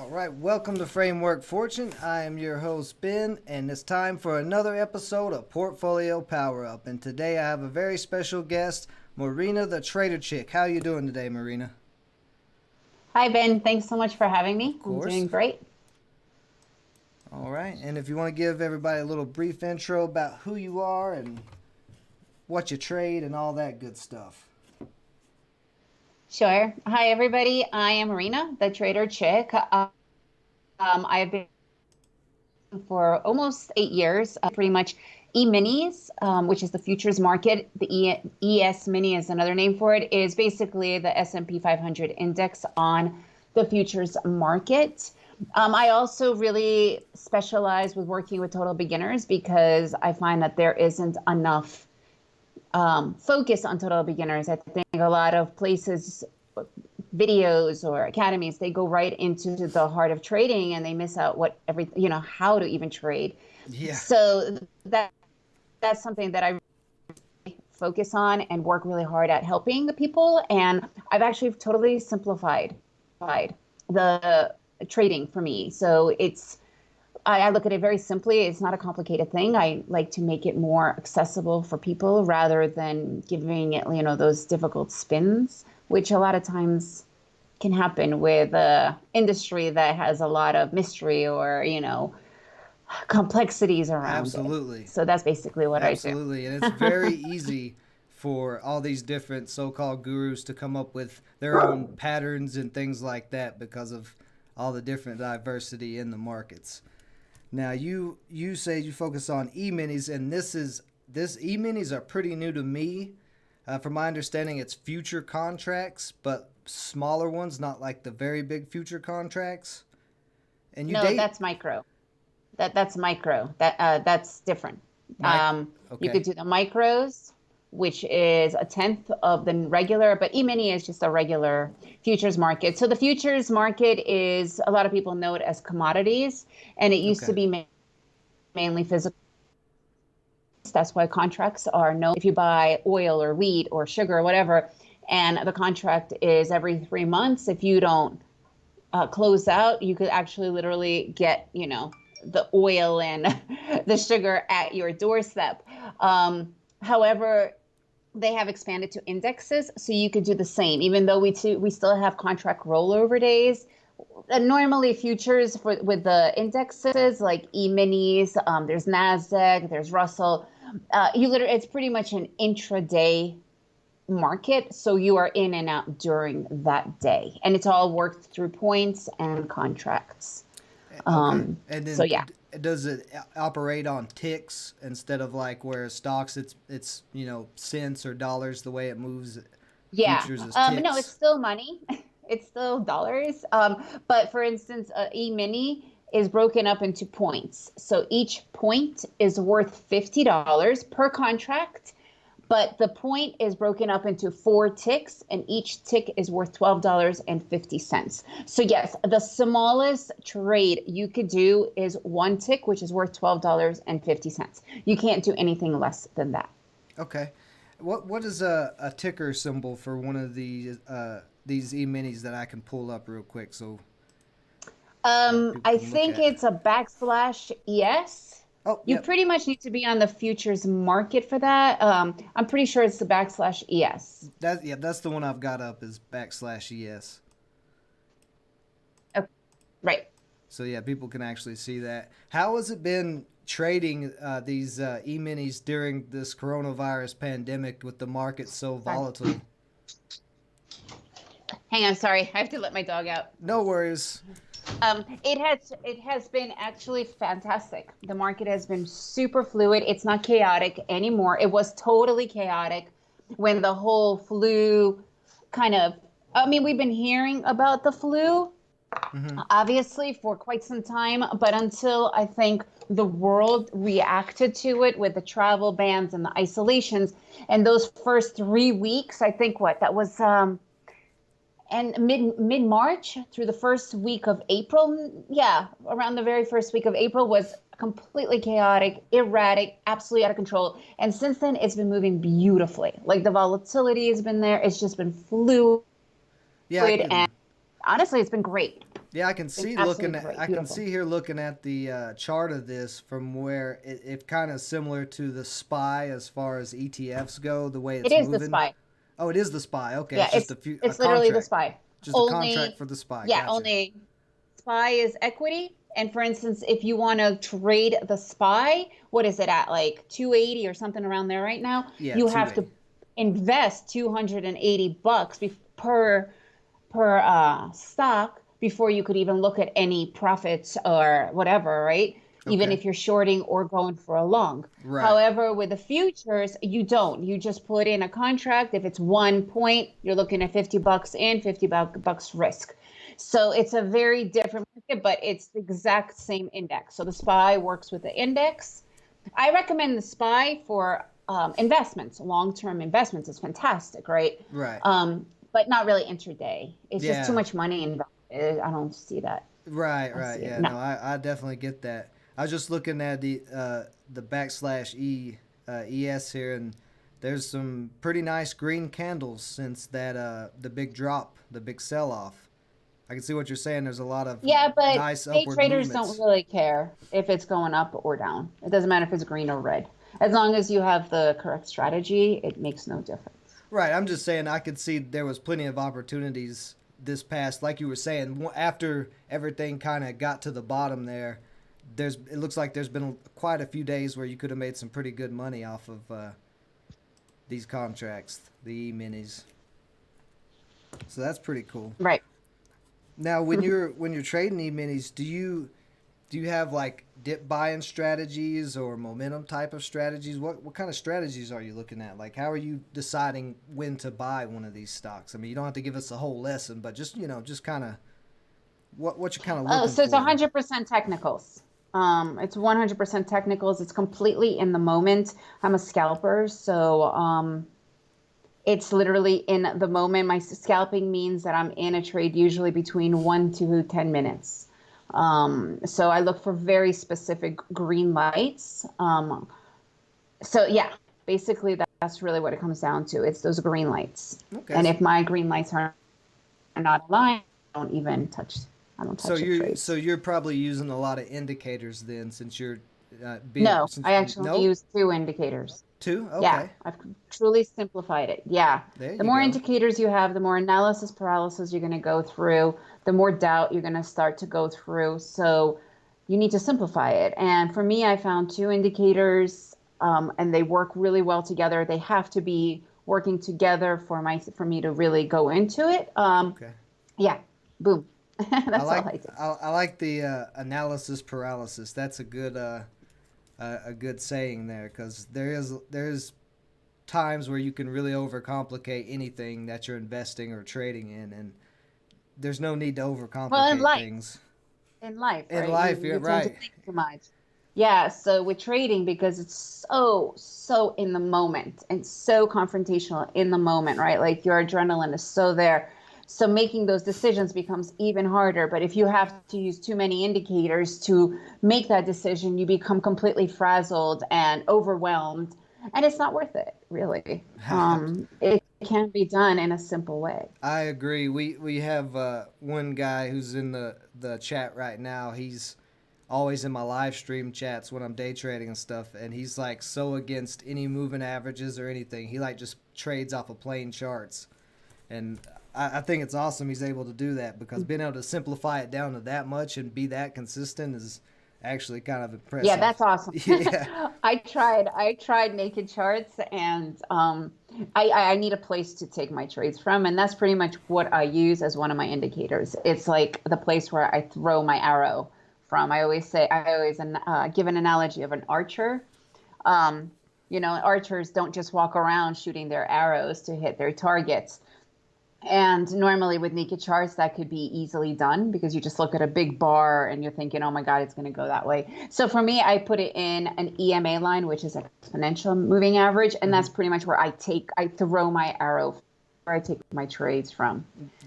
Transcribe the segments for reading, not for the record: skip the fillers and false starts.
All right, welcome to Framework Fortune. I am your host, Ben, and it's time for another episode of Portfolio Power Up. And today I have a very special guest, Marina the Trader Chick. How are you doing today, Marina? Hi, Ben. Thanks so much for having me. Of I'm course. doing great. All right, and if you want to give everybody a little brief intro about who you are and what you trade and all that good stuff. Sure. Hi, everybody. I am Marina, the Trader Chick. I've been for almost 8 years, pretty much E-minis, which is the futures market. The ES mini is another name for it, is basically the S&P 500 index on the futures market. I also really specialize with working with total beginners because I find that there isn't enough focus on total beginners. I think a lot of places, videos or academies, they go right into the heart of trading and they miss out how to even trade. Yeah. So that's something that I focus on and work really hard at helping the people. And I've actually totally simplified the trading for me. So I look at it very simply. It's not a complicated thing. I like to make it more accessible for people rather than giving it, those difficult spins, which a lot of times can happen with a industry that has a lot of mystery or, complexities around it. Absolutely. So that's basically what I do. Absolutely. And it's very easy for all these different so-called gurus to come up with their own patterns and things like that because of all the different diversity in the markets. Now, you say you focus on E-minis, and this E-minis are pretty new to me. From my understanding, it's future contracts, but smaller ones, not like the very big future contracts. And you No, date that's micro. That's micro. That's different. Mike. You Okay. could do the micros, which is a tenth of the regular, but E-mini is just a regular futures market. So the futures market is, a lot of people know it as commodities, and it used to Okay. be mainly physical. That's why contracts are known. If you buy oil or wheat or sugar or whatever, and the contract is every 3 months, if you don't close out, you could actually literally get, the oil and the sugar at your doorstep. However, they have expanded to indexes, so you could do the same. Even though we still have contract rollover days. Normally, futures with the indexes like E-minis, there's Nasdaq, there's Russell. It's pretty much an intraday market, so you are in and out during that day, and it's all worked through points and contracts. Okay. And So then yeah. does it operate on ticks instead of like where stocks it's cents or dollars the way it moves? Yeah. Futures is No, it's ticks. still money. It's still dollars. But for instance, E-mini is broken up into points. So each point is worth $50 per contract, but the point is broken up into 4 ticks, and each tick is worth $12.50. So yes, the smallest trade you could do is 1 tick, which is worth $12.50. You can't do anything less than that. Okay. What is a ticker symbol for one of these e-minis that I can pull up real quick so people I can look think at? it's a backslash ES. Oh, You yep. pretty much need to be on the futures market for that. I'm pretty sure it's the backslash ES. That's the one I've got up is backslash ES. Okay, right. So yeah, people can actually see that. How has it been trading these e-minis during this coronavirus pandemic with the market so Sorry. volatile? Hang on, sorry. I have to let my dog out. No worries. It has been actually fantastic. The market has been super fluid. It's not chaotic anymore. It was totally chaotic when the whole flu kind of, I mean, we've been hearing about the flu Hmm. obviously for quite some time, but until I think the world reacted to it with the travel bans and the isolations and those first 3 weeks, I think what that was and mid March through the first week of April, yeah, around the very first week of April was completely chaotic, erratic, absolutely out of control. And since then, it's been moving beautifully. Like the volatility has been there. It's just been fluid, Yeah, I and can. honestly, it's been great. Yeah, I can It's been see looking absolutely at. great, I can beautiful. see here looking at the chart of this from where it kind of similar to the SPY as far as ETFs go. The way It it's is the moving. SPY. Oh, it is the SPY. Okay, Yeah, it's just a it's literally the contract, SPY. just a contract Only, for the SPY. yeah, Gotcha. only SPY is equity. And for instance, if you want to trade the SPY, what is it at, like 280 or something around there right now? Yeah, You have to 280. invest $280 per stock before you could even look at any profits or whatever, right? Even Okay. if you're shorting or going for a long. Right. However, with the futures, you don't. You just put in a contract. If it's 1 point, you're looking at $50 in, $50 risk. So it's a very different market, but it's the exact same index. So the SPY works with the index. I recommend the SPY for investments, long-term investments is fantastic, right? Right. But not really intraday. It's just too Yeah. much money invested. I don't see that. Right. I Right. see it. Yeah. No. No, I definitely get that. I was just looking at the backslash ES here, and there's some pretty nice green candles since that the big drop, the big sell off. I can see what you're saying. There's a lot of Yeah, but nice day upward traders don't movements. really care if it's going up or down. It doesn't matter if it's green or red. As long as you have the correct strategy, it makes no difference. Right. I'm just saying I could see there was plenty of opportunities this past, like you were saying, after everything kind of got to the bottom there. It looks like there's been quite a few days where you could have made some pretty good money off of these contracts, the E-minis. So that's pretty cool. Right. Now, when you're trading E-minis, do you have like dip buying strategies or momentum type of strategies? What kind of strategies are you looking at? Like, how are you deciding when to buy one of these stocks? I mean, you don't have to give us the whole lesson, but just just kind of what you're kind of Oh, looking so it's for. 100% technicals. It's 100% technicals. It's completely in the moment. I'm a scalper, so it's literally in the moment. My scalping means that I'm in a trade usually between 1 to 10 minutes. So I look for very specific green lights. So yeah, basically that's really what it comes down to. It's those green lights. Okay, And if my green lights are not aligned, I don't even touch. I don't so touch the trades. you're probably using a lot of indicators then, since you're being No, since I actually no use two indicators. two. Yeah, Okay, I've truly simplified it. Yeah. there The you more go. indicators you have, the more analysis paralysis you're going to go through, the more doubt you're going to start to go through. So you need to simplify it. And for me, I found two indicators, and they work really well together. They have to be working together for me to really go into it. Okay. Yeah, boom. I That's all like I do. I like the analysis paralysis. That's a good saying there, because there's times where you can really overcomplicate anything that you're investing or trading in, and there's no need to Well, in overcomplicate life. things In life, in right? life. You Yeah, tend to right. think too much. Yeah, so with trading, because it's so in the moment and so confrontational in the moment, right? Like your adrenaline is so there. So making those decisions becomes even harder. But if you have to use too many indicators to make that decision, you become completely frazzled and overwhelmed. And it's not worth it, really. It can be done in a simple way. I agree. We have one guy who's in the chat right now. He's always in my live stream chats when I'm day trading and stuff, and he's like so against any moving averages or anything. He like just trades off of plain charts, and I think it's awesome he's able to do that, because being able to simplify it down to that much and be that consistent is actually kind of Yeah, impressive. that's awesome. Yeah. I tried naked charts, and I need a place to take my trades from, and that's pretty much what I use as one of my indicators. It's like the place where I throw my arrow from. I always give an analogy of an archer. Um, archers don't just walk around shooting their arrows to hit their targets. And normally with naked charts, that could be easily done because you just look at a big bar and you're thinking, oh my God, it's going to go that way. So for me, I put it in an EMA line, which is exponential moving average. And Hmm. that's pretty much where I throw my arrow, where I take my trades from.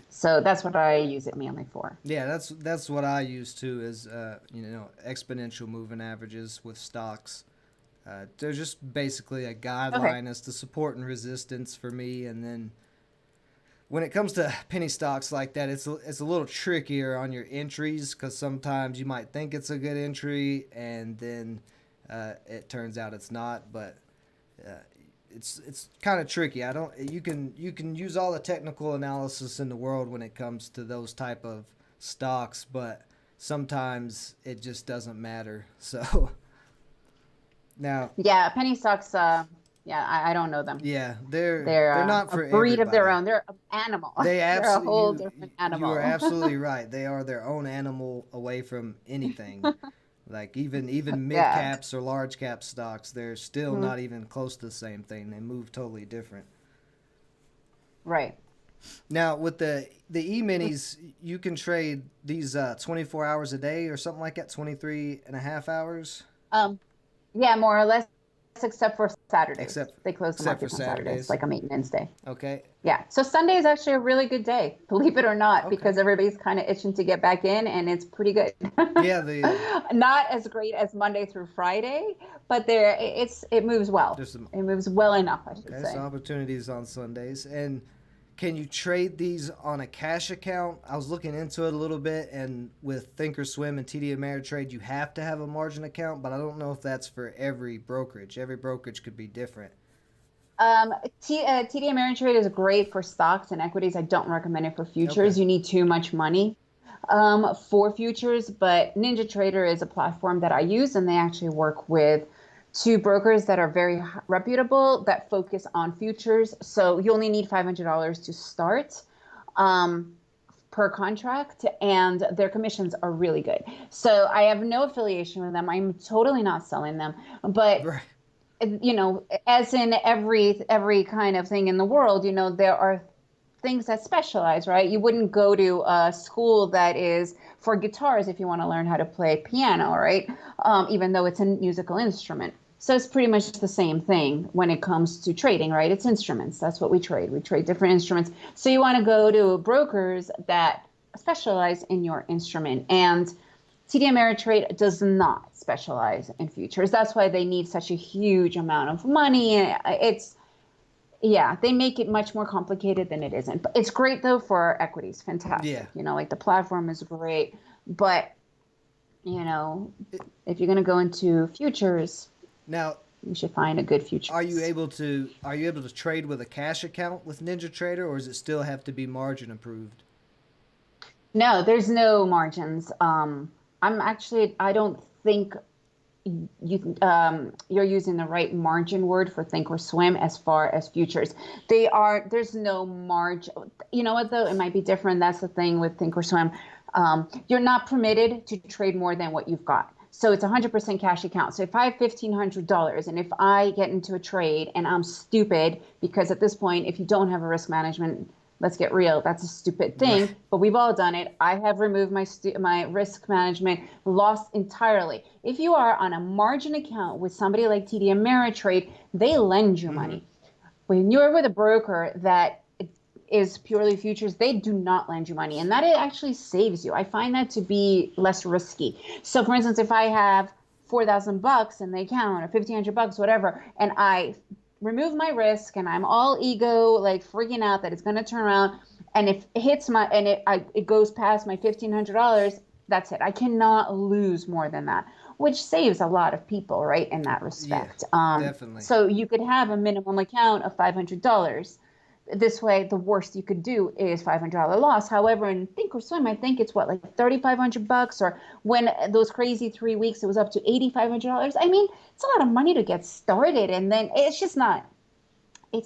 So that's what I use it mainly for. Yeah, that's what I use too, is exponential moving averages with stocks. They're just basically a Okay. guideline as to support and resistance for me, and then when it comes to penny stocks like that, it's a little trickier on your entries because sometimes you might think it's a good entry and then it turns out it's not. But uh, it's kind of tricky. I don't you can use all the technical analysis in the world when it comes to those type of stocks, but sometimes it just doesn't matter. So now, Yeah, penny stocks. Yeah, I don't know them. yeah, they're They're not a for breed of their everybody. own. They're an animal. They They're a absolutely whole different you are animal. absolutely right. They are their own animal away from anything. Like even mid Yeah. caps or large cap stocks, they're still Mhm. not even close to the same thing. They move totally different. Right. Now with the e-minis, you can trade these 24 hours a day or something like that, 23 and a half hours, Um, yeah, more or less, except for Saturdays. except They close the except for markets on Saturdays, Saturdays. like a maintenance day. Okay. Yeah. So Sunday is actually a really good day, believe it or not, Okay. because everybody's kind of itching to get back in, and it's pretty good. Yeah, the Not as great as Monday through Friday, but it moves well. there's some It moves well enough, I should okay, so say. opportunities on Sundays. And can you trade these on a cash account? I was looking into it a little bit, and with Thinkorswim and TD Ameritrade, you have to have a margin account, but I don't know if that's for every brokerage. Every brokerage could be different. TD Ameritrade is great for stocks and equities. I don't recommend it for Okay. futures. You need too much money for futures, but NinjaTrader is a platform that I use, and they actually work with two brokers that are very reputable that focus on futures. So you only need $500 to start. Um, per contract, and their commissions are really good. So I have no affiliation with them. I'm totally not selling them, but Right. as in every kind of thing in the world, there are things that specialize, right? You wouldn't go to a school that is for guitars if you want to learn how to play piano, right? Even though it's a musical instrument. So it's pretty much the same thing when it comes to trading, right? It's instruments. That's what we trade. We trade different instruments. So you want to go to brokers that specialize in your instrument. And TD Ameritrade does not specialize in futures. That's why they need such a huge amount of money. Yeah, they make it much more complicated than it isn't. But it's great though for equities. Yeah. Fantastic. Like the platform is great. But, you know, if you're going to go into futures, Now, you should find a good futures. are you able to trade with a cash account with NinjaTrader, or does it still have to be margin approved? No, there's no margins. I don't think you're using the right margin word for Thinkorswim as far as futures. There's no margin. You know what though? It might be different. That's the thing with Thinkorswim. You're not permitted to trade more than what you've got. So it's 100% cash account. So if I have $1,500 and if I get into a trade and I'm stupid, because at this point, if you don't have a risk management, let's get real, that's a stupid Right. thing, but we've all done it. I have removed my risk management, lost entirely. If you are on a margin account with somebody like TD Ameritrade, they lend you Mm-hmm. money. When you're with a broker that is purely futures, they do not lend you money, and that it actually saves you. I find that to be less risky. So for instance, if I have 4,000 bucks in the account or 1,500 bucks, whatever, and I remove my risk and I'm all ego, like freaking out that it's going to turn around, and if it hits my and it goes past my $1,500, that's it. I cannot lose more than that, which saves a lot of people, right, in that Yeah, respect. definitely. So you could have a minimum account of $500. This way, the worst you could do is $500 loss. However, in Thinkorswim, I think it's what, like 3,500 bucks, or when those crazy 3 weeks, it was up to $8,500. I mean, it's a lot of money to get started, and then it's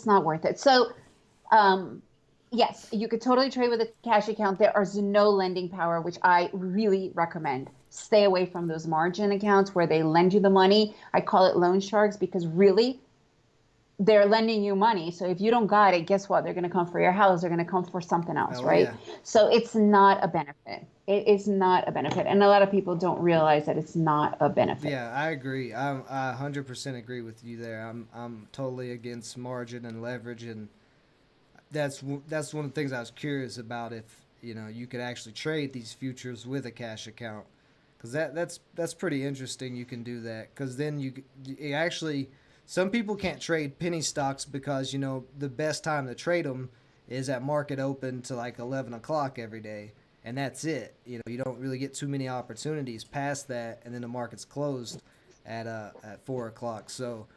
not worth it. So, um, yes, you could totally trade with a cash account. There is no lending power, which I really recommend. Stay away from those margin accounts where they lend you the money. I call it loan sharks because really they're lending you money. So if you don't got it, guess what? They're going to come for your house. They're going to come for something else, Oh right? yeah. So it's not a benefit. It is not a benefit. And a lot of people don't realize that it's not a benefit. Yeah, I agree. I 100% agree with you there. I'm totally against margin and leverage, and that's one of the things I was curious about, if you could actually trade these futures with a cash account, because that's pretty interesting. You can do that because then you actually, some people can't trade penny stocks because the best time to trade them is that market open to like 11 o'clock every day, and that's it. You don't really get too many opportunities past that, and then the market's closed at 4 o'clock. So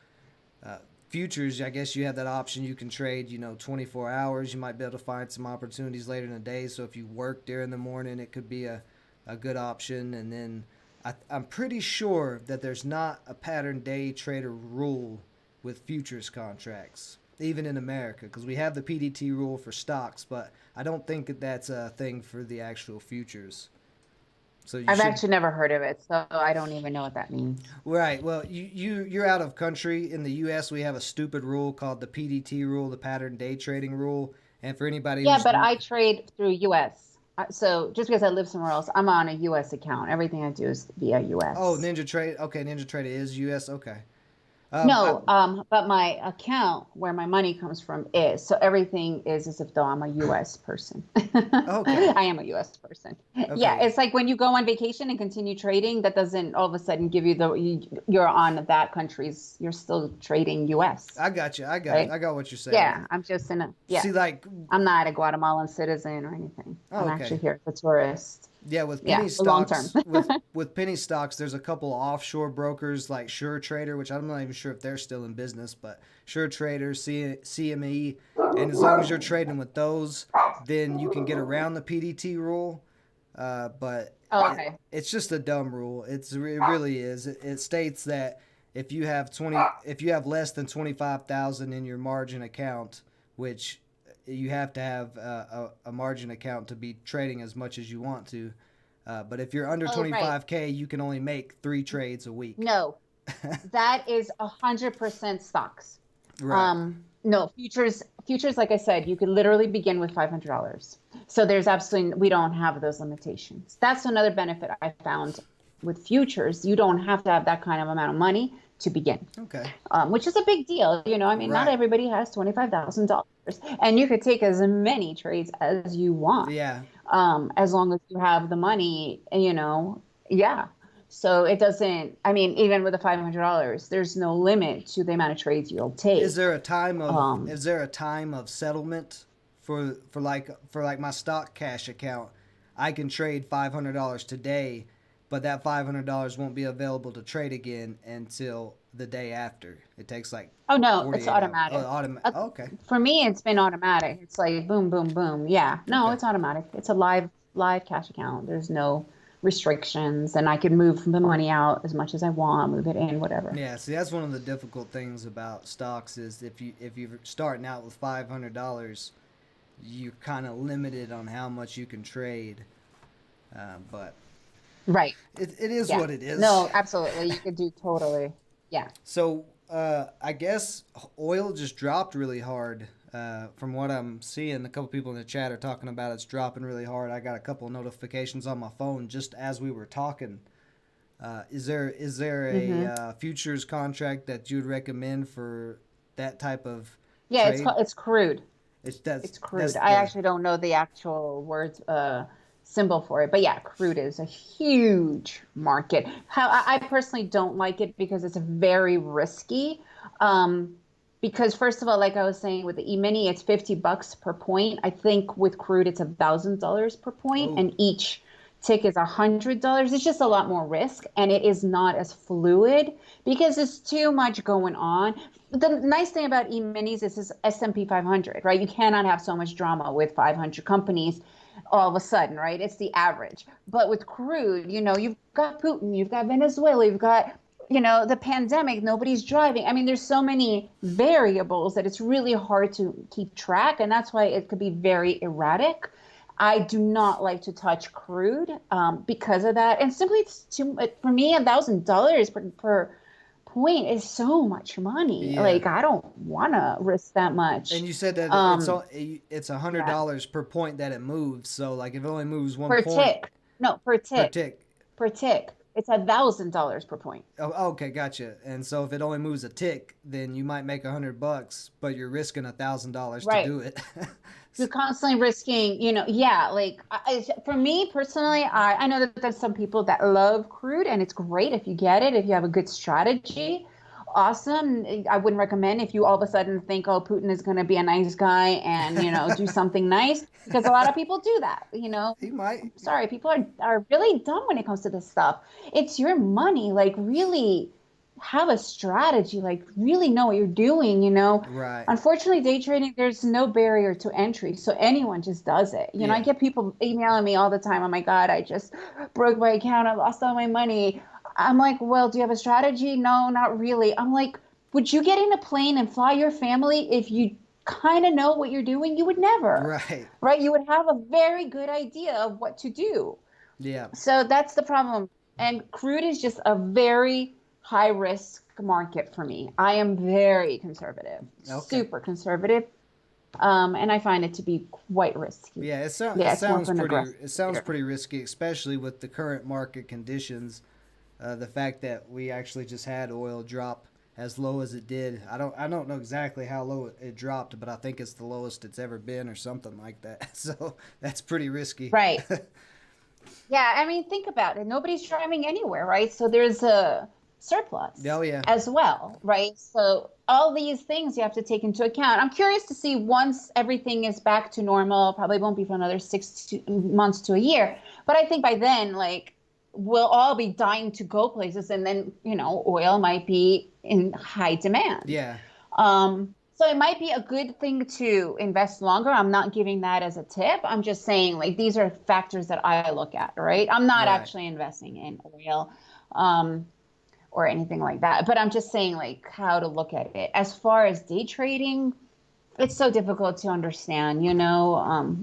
uh, futures, I guess you have that option. You can trade, 24 hours. You might be able to find some opportunities later in the day. So if you work during the morning, it could be a good option. And then I'm pretty sure that there's not a pattern day trader rule with futures contracts, even in America, because we have the PDT rule for stocks, but I don't think that that's a thing for the actual futures. So you I've should. actually never heard of it, so I don't even know what that means. Right. Well, you're out of country. In the U.S., we have a stupid rule called the PDT rule, the pattern day trading rule. And for anybody Yeah, who's but I trade through US. So just because I live somewhere else, I'm on a US account. Everything I do is via oh, US. Ninja Trade. Okay, Ninja Trade is U.S. Okay. I, No, but my account where my money comes from is. So everything is as if though I'm a US person. okay. I am a US person. Yeah, Okay. it's like when you go on vacation and continue trading, that doesn't all of a sudden give you you're on that country's, you're still trading US, I got you. I got it. right? I got what you're saying. Yeah, I'm just yeah. See, like, I'm not a Guatemalan citizen or anything. oh, I'm actually okay. here as a tourist. Yeah, with Yeah, penny the long term. stocks, with penny stocks, there's a couple offshore brokers like Sure Trader, which I'm not even sure if they're still in business, but Sure Trader, CME, and as long as you're trading with those, then you can get around the PDT rule. But Oh, okay. it's just a dumb rule. It really is. It states that if you have less than 25,000 in your margin account, which you have to have a margin account to be trading as much as you want to. But if you're under Oh, right. 25K, you can only make 3 trades a week. No, that is 100% stocks. Right. No, futures, like I said, you could literally begin with $500. So there's absolutely, we don't have those limitations. That's another benefit I found with futures. You don't have to have that kind of amount of money to begin, Okay. which is a big deal. I mean, not Right. everybody has $25,000, and you could take as many trades as you want, Yeah. as long as you have the money, yeah. So it doesn't, I mean, even with the $500, there's no limit to the amount of trades you'll Is take. there a time of Um, is there a time of settlement for like my stock cash account? I can trade $500 today, but that $500 won't be available to trade again until the day after. It takes like oh no, it's 48 hours. Oh, automatic. automatic. Uh, Okay. for me, it's been automatic. It's like boom, boom, boom. Yeah, no, Okay. it's automatic. It's a live cash account. There's no restrictions, and I can move the money out as much as I want, move it in, whatever. Yeah, see, that's one of the difficult things about stocks is if you're starting out with $500, you're kind of limited on how much you can trade. But Right. it is Yeah. what it is. No, absolutely. You could do totally. Yeah. So I guess oil just dropped really hard. From what I'm seeing, a couple people in the chat are talking about it's dropping really hard. I got a couple of notifications on my phone just as we were talking. Is there a hmm futures contract that you'd recommend for that type of Yeah, trade? it's crude. It's that's It's crude. that's I the actually don't know the actual words symbol for it, but yeah, crude is a huge market. How I personally don't like it because it's very risky. Um, because first of all, like I was saying with the E-mini, it's $50 per point. I think with crude, it's $1,000 per point, oh and each tick is $100. It's just a lot more risk, and it is not as fluid because there's too much going on. The nice thing about e-minis is this S&P 500, right? You cannot have so much drama with 500 companies all of a sudden, right? It's the average. But with crude, you've got Putin, you've got Venezuela, you've got, the pandemic, nobody's driving. I mean, there's so many variables that it's really hard to keep track. And that's why it could be very erratic. I do not like to touch crude because of that. And simply, it's too, for me, $1,000 per point is so much money. yeah. Like, I don't want to risk that much. And you said that Um, it's a hundred yeah, dollars per point that it moves. So like if it only moves one per point tick. No, per per tick. tick. Per tick. It's $1,000 per point. Oh, okay, gotcha. And so if it only moves a tick, then you might make $100, but you're risking $1,000 to Right. do it. You're constantly risking, yeah, like for me personally, I know that there's some people that love crude and it's great if you get it, if you have a good strategy. awesome. I wouldn't recommend if you all of a sudden think, oh, Putin is going to be a nice guy and, do something nice, because a lot of people do that, He might. I'm sorry, people are really dumb when it comes to this stuff. It's your money. Like, really have a strategy, like really know what you're doing. Right. Unfortunately, day trading, there's no barrier to entry. So anyone just does it. I Yeah. get people emailing me all the time. Oh my God, I just broke my account. I lost all my money. I'm like, well, do you have a strategy? No, not really. I'm like, would you get in a plane and fly your family if you kind of know what you're doing? You would never, Right. right? You would have a very good idea of what to do. Yeah. So that's the problem. And crude is just a very high risk market for me. I am very conservative, Okay. super conservative. And I find it to be quite risky. Yeah, it Yeah, it's more of sounds an pretty aggressive it sounds trader. pretty risky, especially with the current market conditions. The fact that we actually just had oil drop as low as it did. I don't know exactly how low it dropped, but I think it's the lowest it's ever been or something like that. So that's pretty risky. Right. Yeah, I mean, think about it. Nobody's driving anywhere, right? So there's a surplus Oh yeah. as well, right? So all these things you have to take into account. I'm curious to see once everything is back to normal, probably won't be for another months to a year. But I think by then, like, we'll all be dying to go places, and then, oil might be in high demand. Yeah. So it might be a good thing to invest longer. I'm not giving that as a tip. I'm just saying, like, these are factors that I look at, right? I'm not Right. actually investing in oil, um, or anything like that, but I'm just saying, like, how to look at it. As far as day trading, it's so difficult to understand,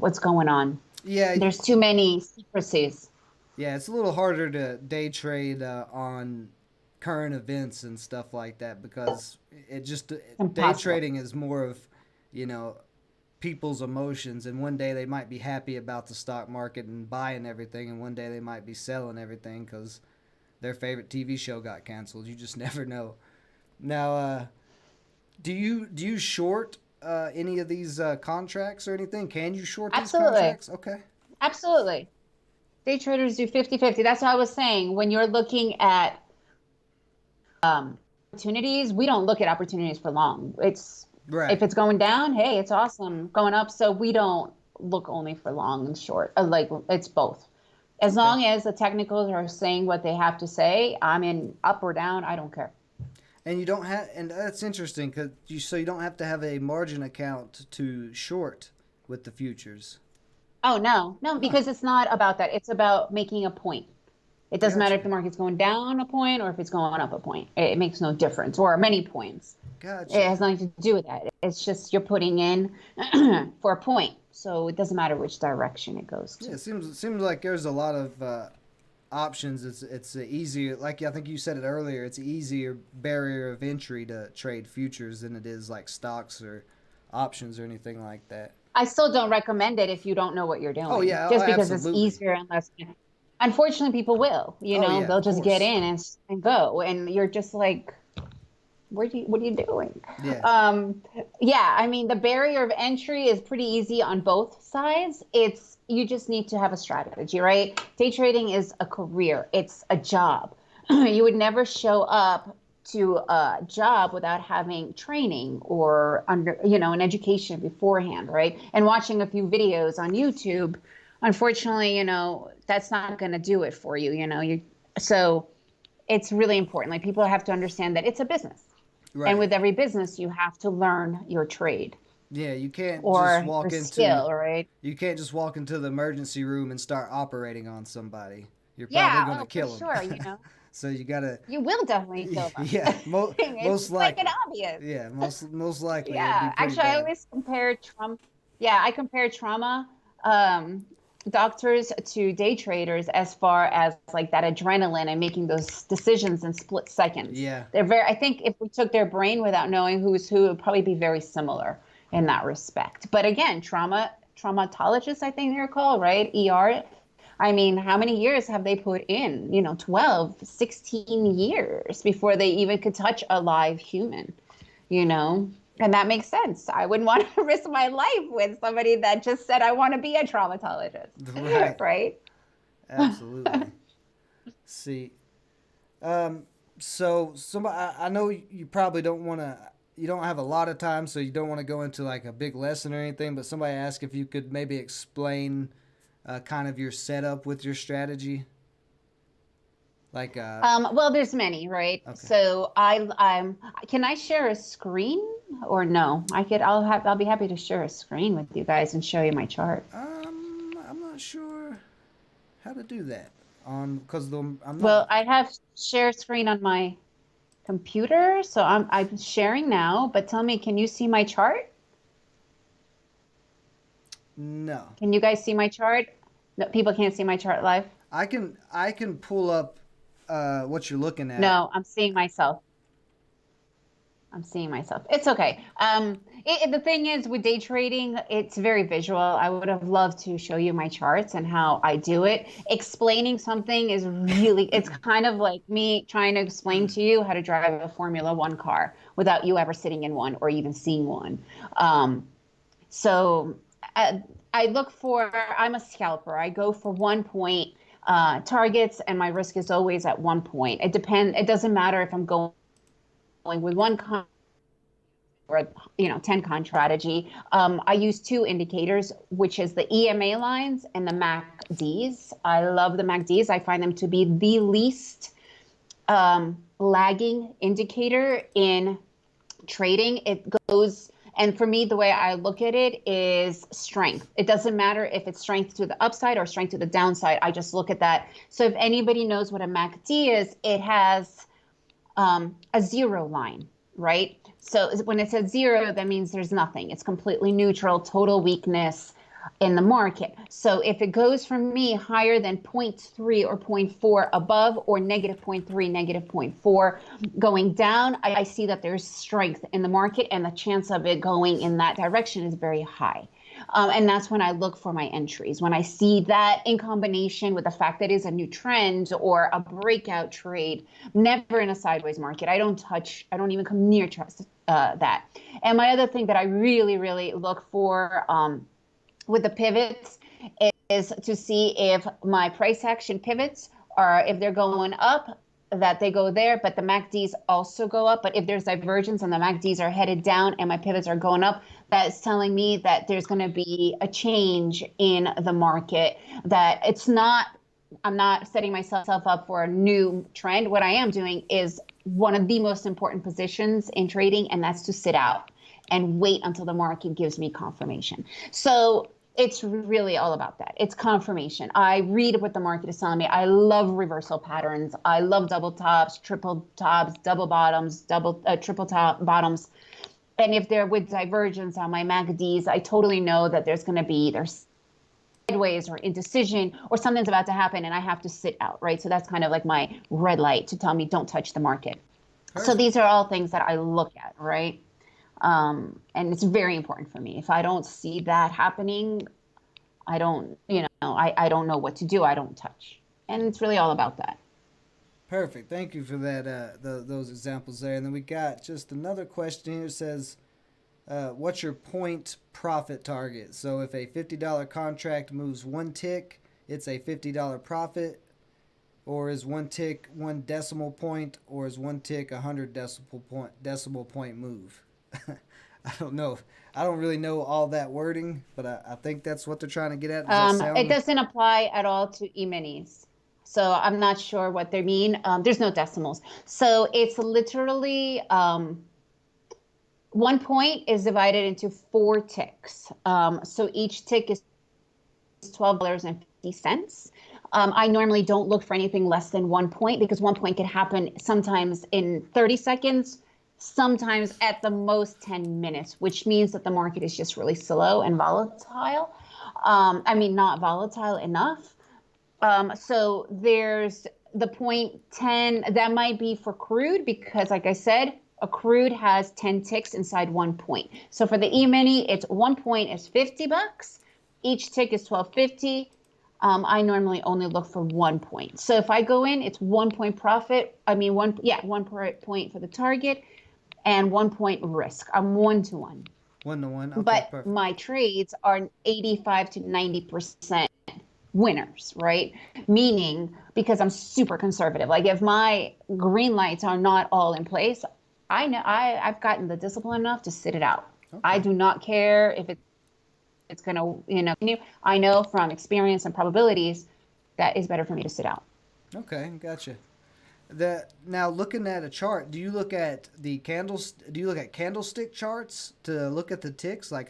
what's going on. Yeah. There's too many secrecies. Yeah, it's a little harder to day trade on current events and stuff like that because it just It's day impossible. trading is more of, you know, people's emotions, and one day they might be happy about the stock market and buying everything, and one day they might be selling everything because their favorite TV show got canceled. You just never know. Now, do you short any of these contracts or anything? Can you short these Absolutely. contracts? Okay. Absolutely. Day traders do 50-50. That's what I was saying. When you're looking at opportunities, we don't look at opportunities for long. It's Right. if it's going down, hey, it's awesome. Going up, so we don't look only for long and short. Like, it's both. As Okay. long as the technicals are saying what they have to say, I'm in up or down, I don't care. And you don't have, and that's interesting because you don't have to have a margin account to short with the futures. Oh, no, no, Huh. because it's not about that. It's about making a point. It doesn't matter if Gotcha. the market's going down a point or if it's going up a point. It makes no difference, or many points. It Gotcha. has nothing to do with that. It's just you're putting in for a point. So it doesn't matter which direction it goes Yeah, to. it seems like there's a lot of options. It's a easier, like I think you said it earlier. It's an easier barrier of entry to trade futures than it is like stocks or options or anything like that. I still don't recommend it if you don't know what you're Oh doing, yeah, oh, just because it's absolutely. easier and less. Unfortunately, people will, Oh yeah, they'll of just get course. in and go. And you're just like, what are you doing? Yeah. Um, yeah, I mean, the barrier of entry is pretty easy on both sides. You just need to have a strategy, right? Day trading is a career, it's a job. You would never show up to a job without having training or an education beforehand, right? And watching a few videos on YouTube. Unfortunately, that's not going to do it for you, so it's really important. Like, people have to understand that it's a business. And Right. with every business, you have to learn your trade Yeah, or your skill, right? you can't just walk into the emergency room and start operating on somebody. You're probably Yeah, going to oh, for kill sure. them. So you got to You will definitely kill yeah, them. It's most just like an likely. obvious. Yeah, most likely it'd be Yeah, pretty actually, I bad. always compare trauma. Yeah, I compare trauma um, doctors to day traders as far as like that adrenaline and making those decisions in split seconds. Yeah. They're very. I think if we took their brain without knowing who's who, it would probably be very similar in that respect. But again, traumatologists, I think they're called, right? ER. I mean, how many years have they put in? 12, 16 years before they even could touch a live human, you know? And that makes sense. I wouldn't want to risk my life with somebody that just said, I want to be a traumatologist, Right. right? Absolutely. See, um, So somebody, I know you probably don't want to. You don't have a lot of time, so you don't want to go into like a big lesson or anything. But somebody asked if you could maybe explain kind of your setup with your strategy. Like, Well, there's many, right? okay. So can I share a screen or no? I'll be happy to share a screen with you guys and show you my chart. I'm not sure how to do that on because I'm not. Well, I have share screen on my computer, so I'm sharing now, but tell me, can you see my chart? No, Can you guys see my chart? No, people can't see my chart live. I can pull up what you're looking at. No, I'm seeing myself. I'm seeing myself. It's okay. The thing is with day trading, it's very visual. I would have loved to show you my charts and how I do it. Explaining something is really, it's kind of like me trying to explain to you how to drive a Formula One car without you ever sitting in one or even seeing one. So uh, I'm a scalper. I go for 1 point targets and my risk is always at 1 point. It doesn't matter if I'm going with one or 10 con strategy. I use two indicators, which is the EMA lines and the MACDs. I love the MACDs. I find them to be the least lagging indicator in trading. It goes, and for me, the way I look at it is strength. It doesn't matter if it's strength to the upside or strength to the downside. I just look at that. So if anybody knows what a MACD is, it has a zero line, right? So when it says zero, that means there's nothing. It's completely neutral, total weakness in the market. So if it goes from me higher than zero point 0.3 or zero point 0.4 above or negative zero point 0.3, negative zero point 0.4 going down, I see that there's strength in the market and the chance of it going in that direction is very high. And that's when I look for my entries. When I see that in combination with the fact that it's a new trend or a breakout trade, never in a sideways market. I don't even come near trust that. And my other thing that I really, really look for with the pivots is to see if my price action pivots are, if they're going up, that they go there, but the MACDs also go up. But if there's divergence and the MACDs are headed down and my pivots are going up, that's telling me that there's going to be a change in the market, that I'm not setting myself up for a new trend. What I am doing is one of the most important positions in trading, and that's to sit out and wait until the market gives me confirmation. So it's really all about that. It's confirmation. I read what the market is telling me. I love reversal patterns. I love double tops, triple tops, double bottoms, triple top bottoms. And if they're with divergence on my MACDs, I totally know that there's going to be either sideways or indecision or something's about to happen and I have to sit out, right? So that's kind of like my red light to tell me don't touch the market. Perfect. So these are all things that I look at, right? And it's very important for me. If I don't see that happening, I don't, I don't know what to do. I don't touch. And it's really all about that. Perfect. Thank you for that. Those examples there, and then we got just another question here. It says, "What's your point profit target?" So if a $50 contract moves one tick, it's a $50 profit, or is one tick 1 decimal point, or is one tick 100 decimal point move? I don't know. I don't really know all that wording, but I think that's what they're trying to get at. Does that It sound? doesn't apply at all to Eminis. So I'm not sure what they mean. There's no decimals. So it's literally 1 point is divided into 4 ticks. So each tick is $12.50. I normally don't look for anything less than 1 point because 1 point can happen sometimes in 30 seconds, sometimes at the most 10 minutes, which means that the market is just really slow and volatile. I mean, not volatile enough. So there's the 0.10 that might be for crude because, like I said, a crude has 10 ticks inside 1 point. So for the E-mini, it's 1 point is $50. Each tick is $12.50. I normally only look for 1 point. So if I go in, it's 1 point profit. I mean, 1 point for the target and 1 point risk. I'm 1 to 1. Okay, but perfect. my trades are 85 to 90% winners, right? Meaning, because I'm super conservative. Like if my green lights are not all in place, I know I've gotten the discipline enough to sit it out. I Okay. do not care if it's going to, I know from experience and probabilities that it's better for me to sit out. Okay, gotcha. The now looking at a chart, do you look at the candles? Do you look at candlestick charts to look at the ticks? Like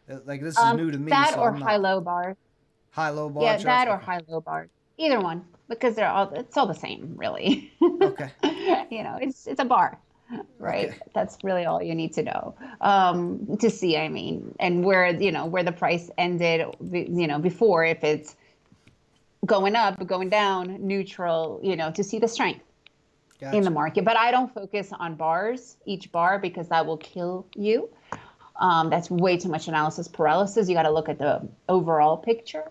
this is new to me, That so or I'm not high-low bars. high low bar Yeah, charts. that or Okay, high-low bars. Either one, because it's all the same, really. okay, It's a bar, okay, right? That's really all you need to know to see. I mean, and where the price ended, before, if it's going up, going down, neutral, to see the strength in the gotcha. market. But I don't focus on each bar, because that will kill you. That's way too much analysis paralysis. You got to look at the overall picture,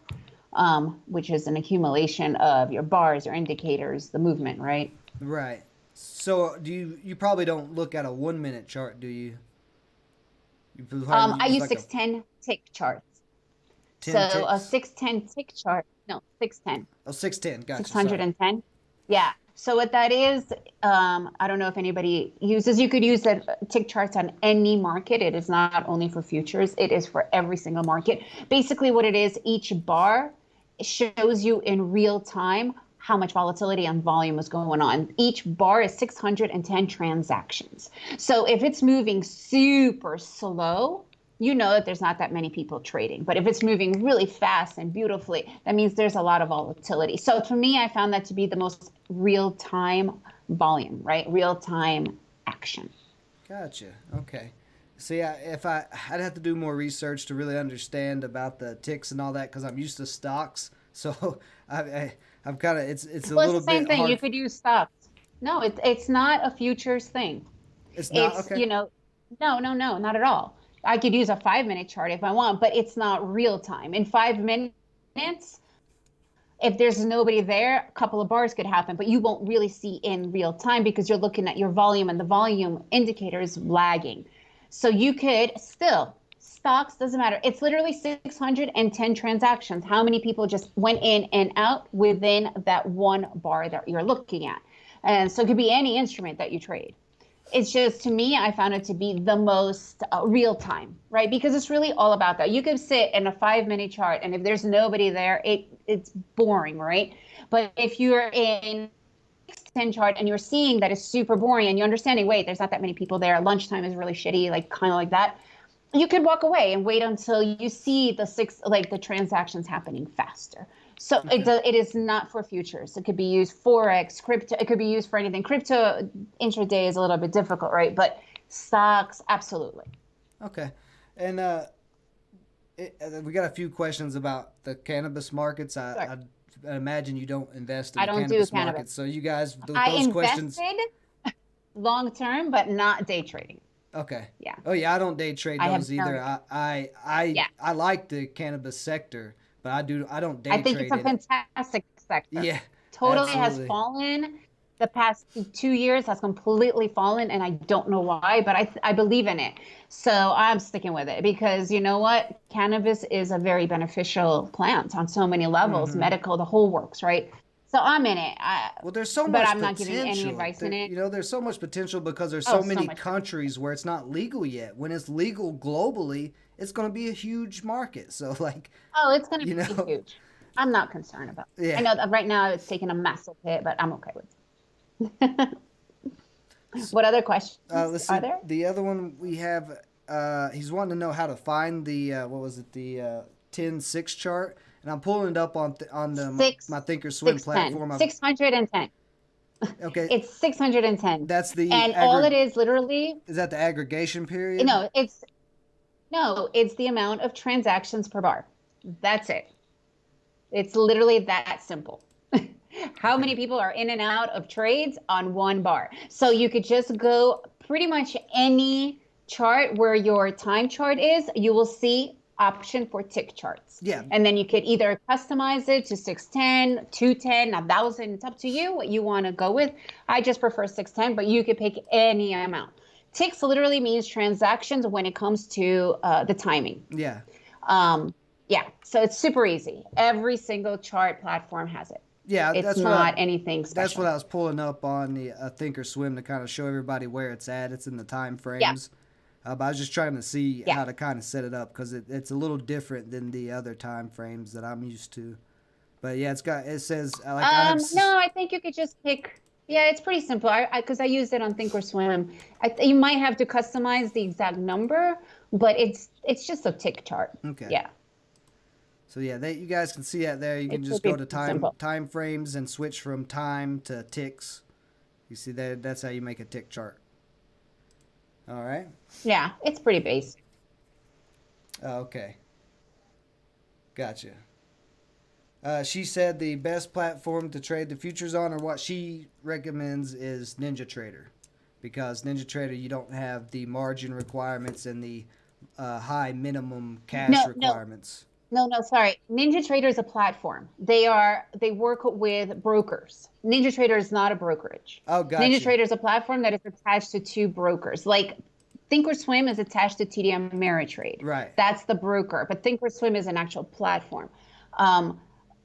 which is an accumulation of your bars, your indicators, the movement, right? Right. So you probably don't look at a 1 minute chart, do you? You probably I use use like a 610 tick charts. ten So a ticks. 610 tick chart, no, 610. Oh, 610. Gotcha. Sorry. 610. Yeah. So what that is, I don't know if anybody uses, you could use the tick charts on any market. It is not only for futures, it is for every single market. Basically what it is, each bar shows you in real time how much volatility and volume is going on. Each bar is 610 transactions. So if it's moving super slow, you know that there's not that many people trading. But if it's moving really fast and beautifully, that means there's a lot of volatility. So to me, I found that to be the most real time volume, right? Real time action. Gotcha. Okay. See, I'd have to do more research to really understand about the ticks and all that because I'm used to stocks. So I'm kind of it's a Well, it's little the same bit thing. You hard. could use stocks. No, it's not a futures thing. It's not It's, okay. no, no, no, not at all. I could use a 5 minute chart if I want, but it's not real time. In 5 minutes, if there's nobody there, a couple of bars could happen, but you won't really see in real time because you're looking at your volume and the volume indicator is lagging. So you could still, stocks, doesn't matter. It's literally 610 transactions. How many people just went in and out within that one bar that you're looking at? And so it could be any instrument that you trade. It's just, to me, I found it to be the most real time, right? Because it's really all about that. You could sit in a 5 minute chart, and if there's nobody there, it's boring, right? But if you're in 10 chart and you're seeing that it's super boring and you're understanding, wait, there's not that many people there, lunchtime is really shitty, like kind of like that, you could walk away and wait until you see the transactions happening faster. So Okay. it is not for futures. It could be used forex, crypto. It could be used for anything. Crypto intraday is a little bit difficult, right? But stocks, absolutely. Okay. And we got a few questions about the cannabis markets. Sure. I imagine you don't invest in I the don't do cannabis cannabis. markets, so you guys I those questions. invested long term, but not day trading. Okay. Yeah, Oh yeah, I don't day trade I have those either. no. Yeah, I like the cannabis sector, but I don't I day think it's trade a in it. fantastic sector. Yeah, Totally has absolutely. fallen. The past 2 years has completely fallen, and I don't know why, but I believe in it. So I'm sticking with it because you know what? Cannabis is a very beneficial plant on so many levels, Hmm. medical, the whole works, right? So I'm in it. Well, there's so But much I'm not giving any potential. advice in it. There's so much potential because there's Oh, so so many much. countries where it's not legal yet. When it's legal globally, it's going to be a huge market. So like, Oh, it's going to you be know, huge. I'm not concerned about it. I yeah. know that right now it's taking a massive hit, but I'm okay with it. What other questions Let's are see. there? The other one we have, he's wanting to know how to find the what was it, the 10-6 chart, and I'm pulling it up on my Six, Thinkorswim 610, platform. 610. Okay, It's 610. that's the And all it is literally, is that the aggregation period? no, it's the amount of transactions per bar. That's it. It's literally that simple. How Okay. many people are in and out of trades on one bar? So you could just go pretty much any chart where your time chart is, you will see option for tick charts. Yeah. And then you could either customize it to 610, 210, 1,000. It's up to you what you want to go with. I just prefer 610, but you could pick any amount. Ticks literally means transactions when it comes to the timing. Yeah. Um, Yeah, so it's super easy. Every single chart platform has it. Yeah, It's not anything that's what special. I was pulling up on the Thinkorswim to kind of show everybody where it's at. It's in the time Yeah, frames. But I was just trying to see yeah. how to kind of set it up because it's a little different than the other time frames that I'm used to. But yeah, it says like I have. No, I think you could just pick. Yeah, it's pretty simple. Because I used it on Thinkorswim. You might have to customize the exact number, but it's just a tick chart. Okay. Yeah, So yeah, you guys can see that there. You it can should just be go to pretty simple. time frames and switch from time to ticks. You see that? That's how you make a tick chart. All right. Yeah, it's pretty basic. Okay. Gotcha. She said the best platform to trade the futures on, or what she recommends, is Ninja Trader, because Ninja Trader you don't have the margin requirements and the high minimum cash No, no, requirements. no, sorry. Ninja Trader is a platform. They work with brokers. Ninja Trader is not a brokerage. Oh, Ninja gotcha. Trader is a platform that is attached to two brokers. Like Thinkorswim is attached to TD Ameritrade. Right. That's the broker, but Thinkorswim is an actual platform. Um,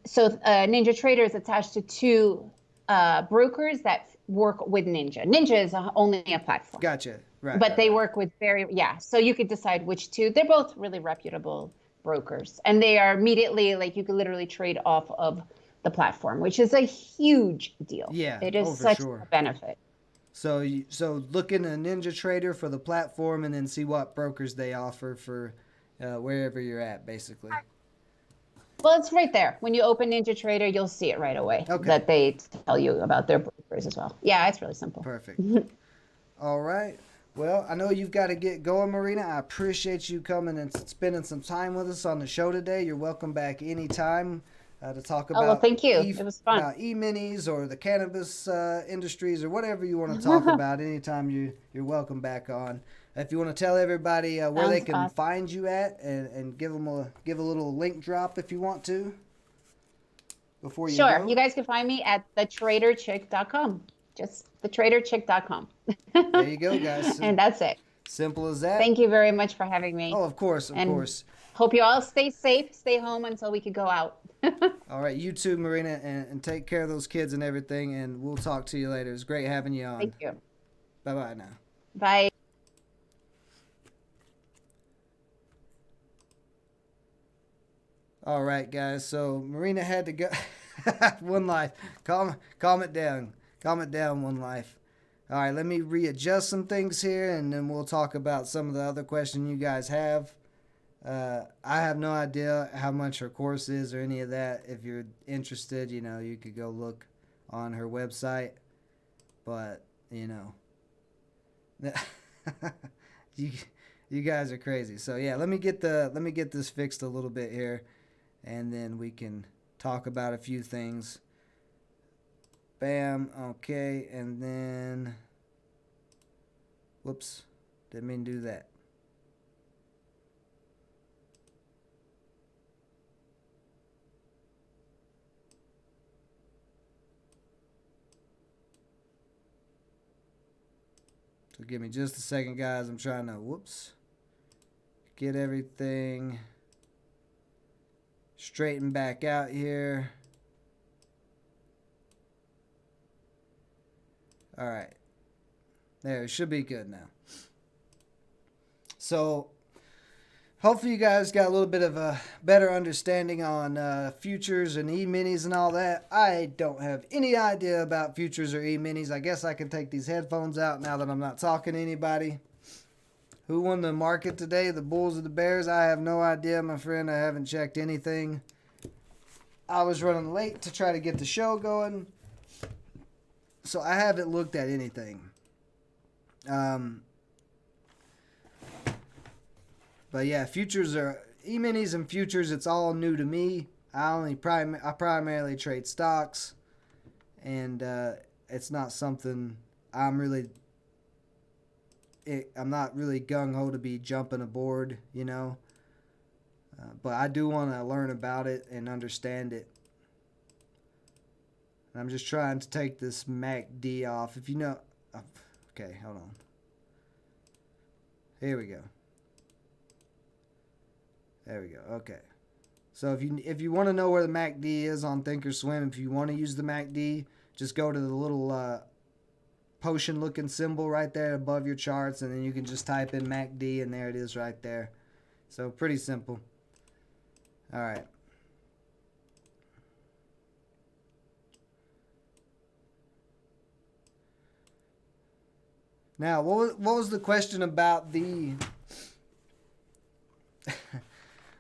Ninja Trader is attached to two brokers that work with Ninja. Ninja is only a platform, Gotcha. Right. but Right. they Right. work with yeah. So you could decide which two. They're both really reputable brokers, and they are immediately like you could literally trade off of the platform, which is a huge deal. Yeah. It is Oh, for such a sure. benefit. So look in a Ninja Trader for the platform, and then see what brokers they offer for wherever you're at, basically. Well, it's right there. When you open Ninja Trader, you'll see it right away Okay. that they tell you about their brokers as well. Yeah, it's really simple. Perfect. All right. Well, I know you've got to get going, Marina. I appreciate you coming and spending some time with us on the show today. You're welcome back anytime to talk Oh, well, about thank you. It was fun. e-minis or the cannabis industries or whatever you want to talk about. Anytime you're welcome back on. If you want to tell everybody where they Sounds can awesome. find you at, and give a little link drop if you want to before you Sure. go. You guys can find me at thetraderchick.com. Just thetraderchick.com. There you go, guys. And that's it. Simple as that. Thank you very much for having me. Oh, of course, of And course. hope you all stay safe, stay home until we could go out. All right, you too, Marina, and take care of those kids and everything, and we'll talk to you later. It's great having you on. Thank you. Bye-bye now. Bye. All right, guys, so Marina had to go. One life. Calm it down. Calm it down, One Life. All right, let me readjust some things here, and then we'll talk about some of the other questions you guys have. I have no idea how much her course is or any of that. If you're interested, you could go look on her website. But, you you guys are crazy. So yeah, let me get this fixed a little bit here, and then we can talk about a few things. Bam. Okay, and then whoops, didn't mean to do that. So give me just a second, guys. I'm trying to, get everything straightened back out here. All right. There, it should be good now. So, hopefully you guys got a little bit of a better understanding on futures and e-minis and all that. I don't have any idea about futures or e-minis. I guess I can take these headphones out now that I'm not talking to anybody. Who won the market today, the Bulls or the Bears? I have no idea, my friend. I haven't checked anything. I was running late to try to get the show going, so I haven't looked at anything. But yeah, futures are e-minis and futures. It's all new to me. I primarily trade stocks, and it's not something I'm not really gung ho to be jumping aboard, but I do want to learn about it and understand it. I'm just trying to take this MACD off. If you know, okay, hold on. Here we go. There we go. Okay. So if you want to know where the MACD is on Thinkorswim, if you want to use the MACD, just go to the little potion looking symbol right there above your charts, and then you can just type in MACD, and there it is right there. So pretty simple. All right. Now, what was the question about the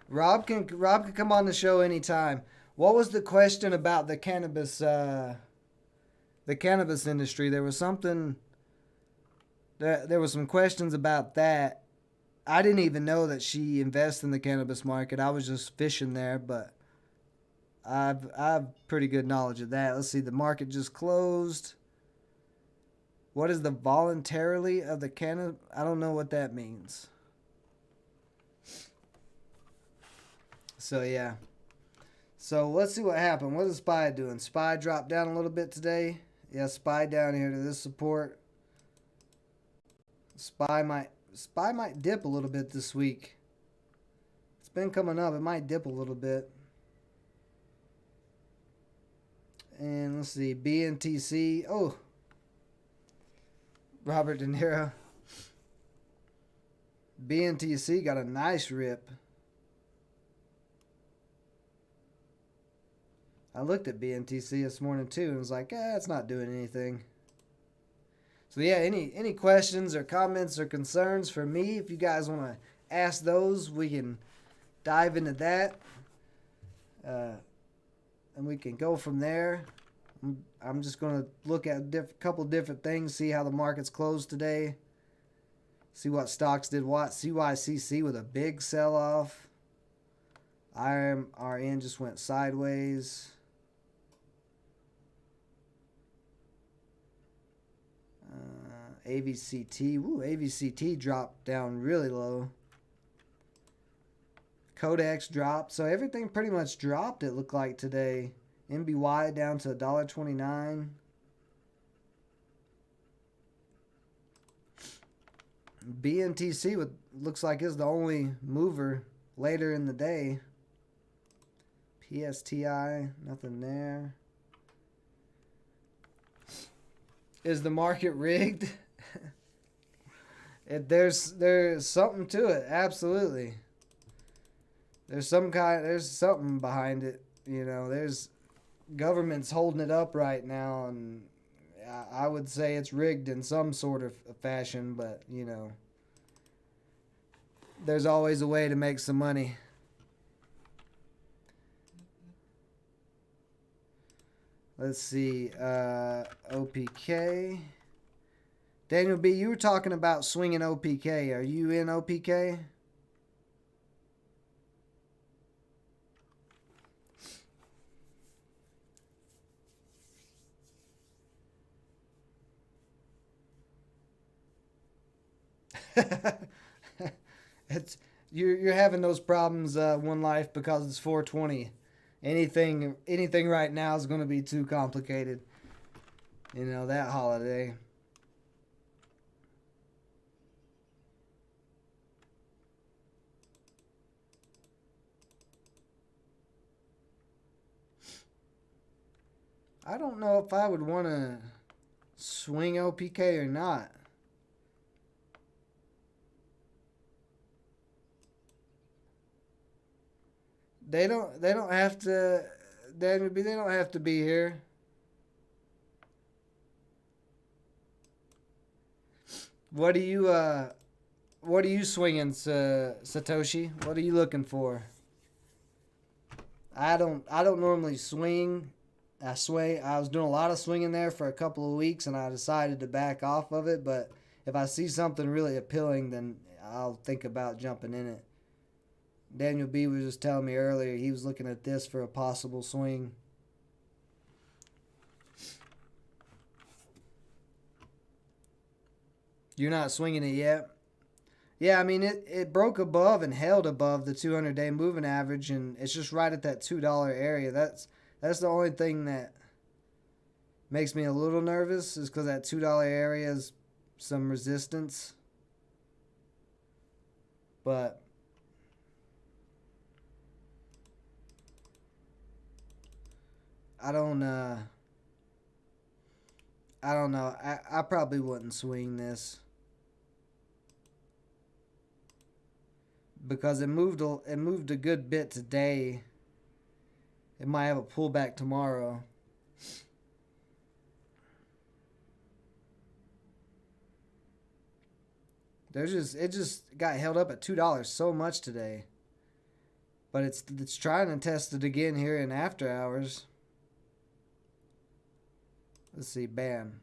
Rob can come on the show anytime. What was the question about the cannabis industry? There was something that there was some questions about that. I didn't even know that she invests in the cannabis market. I was just fishing there, but I've pretty good knowledge of that. Let's see, the market just closed. What is the voluntarily of the cannabis? I don't know what that means. So yeah. So let's see what happened. What is SPY doing? SPY dropped down a little bit today. Yeah, SPY down here to this support. SPY might dip a little bit this week. It's been coming up. It might dip a little bit. And let's see, BNTC. Oh, Robert De Niro. BNTC got a nice rip. I looked at BNTC this morning too and was like, it's not doing anything. So yeah, any questions or comments or concerns for me, if you guys want to ask those, we can dive into that. And we can go from there. I'm just going to look at a couple different things, see how the market's closed today, see what stocks did what. CYCC with a big sell-off. IRN just went sideways. AVCT. Woo, AVCT dropped down really low. Codex dropped. So everything pretty much dropped, it looked like, today. MBY down to $1.29. BNTC looks like is the only mover later in the day. PSTI, nothing there. Is the market rigged? There's something to it, absolutely. There's something behind it. There's government's holding it up right now, and I would say it's rigged in some sort of fashion, but there's always a way to make some money. Let's see, OPK. Daniel B., you were talking about swinging OPK. Are you in OPK? You're having those problems one life because it's 420. Anything right now is going to be too complicated. That holiday. I don't know if I would want to swing OPK or not. They don't have to. They don't have to be here. What are you swinging, Satoshi? What are you looking for? I don't normally swing. I was doing a lot of swinging there for a couple of weeks, and I decided to back off of it. But if I see something really appealing, then I'll think about jumping in it. Daniel B. was just telling me earlier he was looking at this for a possible swing. You're not swinging it yet? Yeah, I mean, it broke above and held above the 200-day moving average, and it's just right at that $2 area. That's the only thing that makes me a little nervous, is because that $2 area is some resistance. But I don't I don't know. I probably wouldn't swing this because it moved a good bit today. It might have a pullback tomorrow. It just got held up at $2 so much today. But it's trying to test it again here in after hours. Let's see, bam.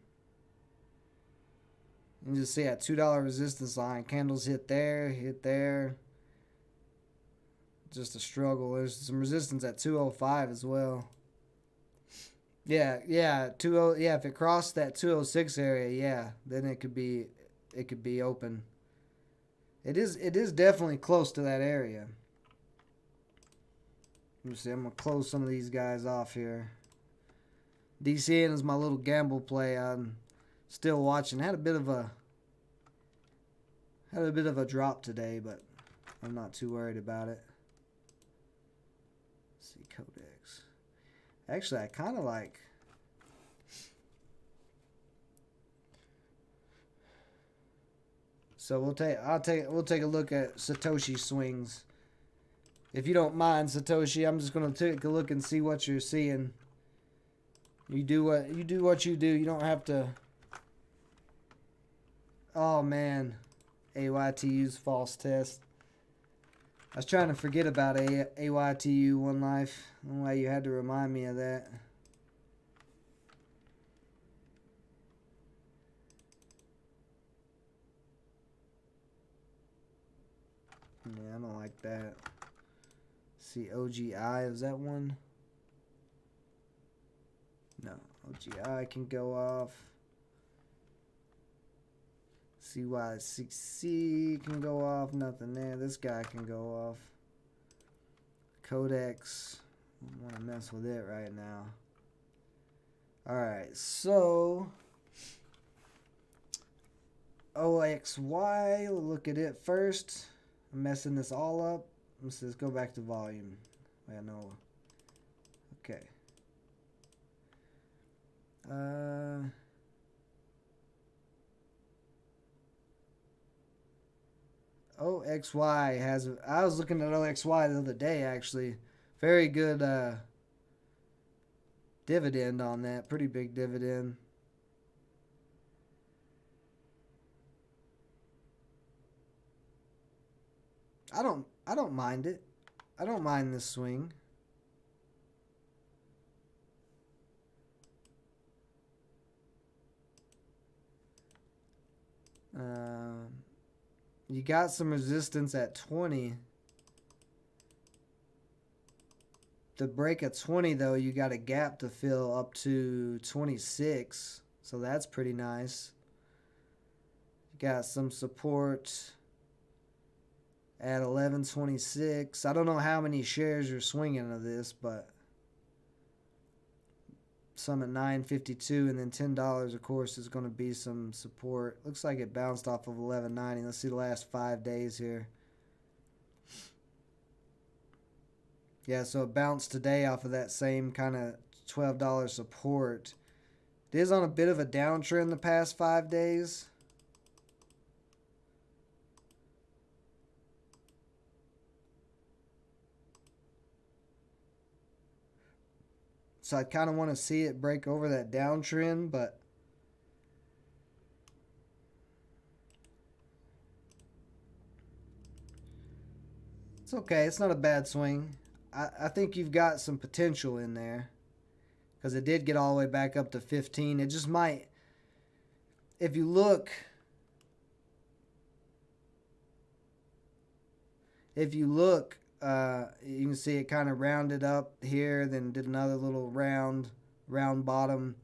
You can just see that $2 resistance line. Candles hit there. Just a struggle. There's some resistance at 205 as well. Yeah, 20, yeah, if it crossed that 206 area, yeah, then it could be open. It is definitely close to that area. Let me see, I'm gonna close some of these guys off here. DCN is my little gamble play. I'm still watching. Had a bit of a drop today, but I'm not too worried about it. Let's see, Codex. Actually, I kind of like. So we'll take a look at Satoshi swings. If you don't mind, Satoshi, I'm just gonna take a look and see what you're seeing. You do what you do. You don't have to. Oh man, AYTU's false test. I was trying to forget about AYTU One Life. I don't know why you had to remind me of that. Yeah, I don't like that. See, OGI, is that one? No, OGI can go off. CY6C can go off. Nothing there. This guy can go off. Codex. I want to mess with it right now. Alright, so OXY, we'll look at it first. I'm messing this all up. Let's just go back to volume. I know. Okay. OXY has. I was looking at OXY the other day actually. Very good dividend on that. Pretty big dividend. I don't mind it. I don't mind this swing. You got some resistance at 20. To break a 20 though, you got a gap to fill up to 26. So that's pretty nice. You got some support at 11.26. I don't know how many shares you're swinging of this, but some at 9.52 and then $10 of course is going to be some support. Looks like it bounced off of 11.90. Let's see the last 5 days here. Yeah, so it bounced today off of that same kind of $12 support. It is on a bit of a downtrend the past 5 days. So I kind of want to see it break over that downtrend, but it's okay. It's not a bad swing. I think you've got some potential in there because it did get all the way back up to 15. It just might, if you look, you can see it kind of rounded up here, then did another little round bottom,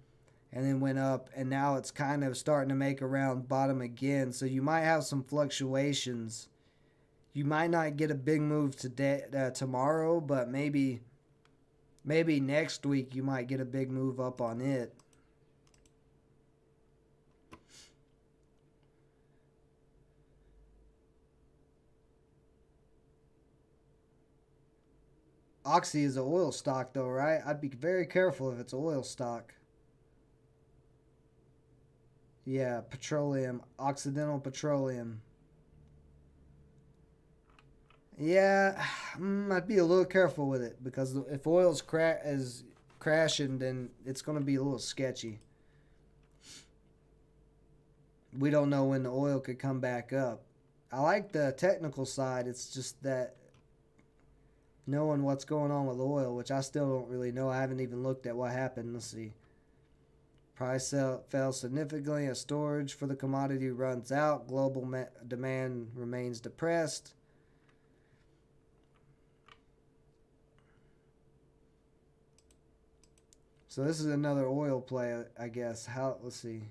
and then went up, and now it's kind of starting to make a round bottom again. So you might have some fluctuations. You might not get a big move today, tomorrow, but maybe next week you might get a big move up on it. Oxy is an oil stock, though, right? I'd be very careful if it's oil stock. Yeah, petroleum, Occidental Petroleum. Yeah, I'd be a little careful with it because if oil's is crashing, then it's going to be a little sketchy. We don't know when the oil could come back up. I like the technical side. It's just that knowing what's going on with oil, which I still don't really know. I haven't even looked at what happened. Let's see. Price fell significantly as storage for the commodity runs out. Global demand remains depressed. So this is another oil play, I guess. Let's see.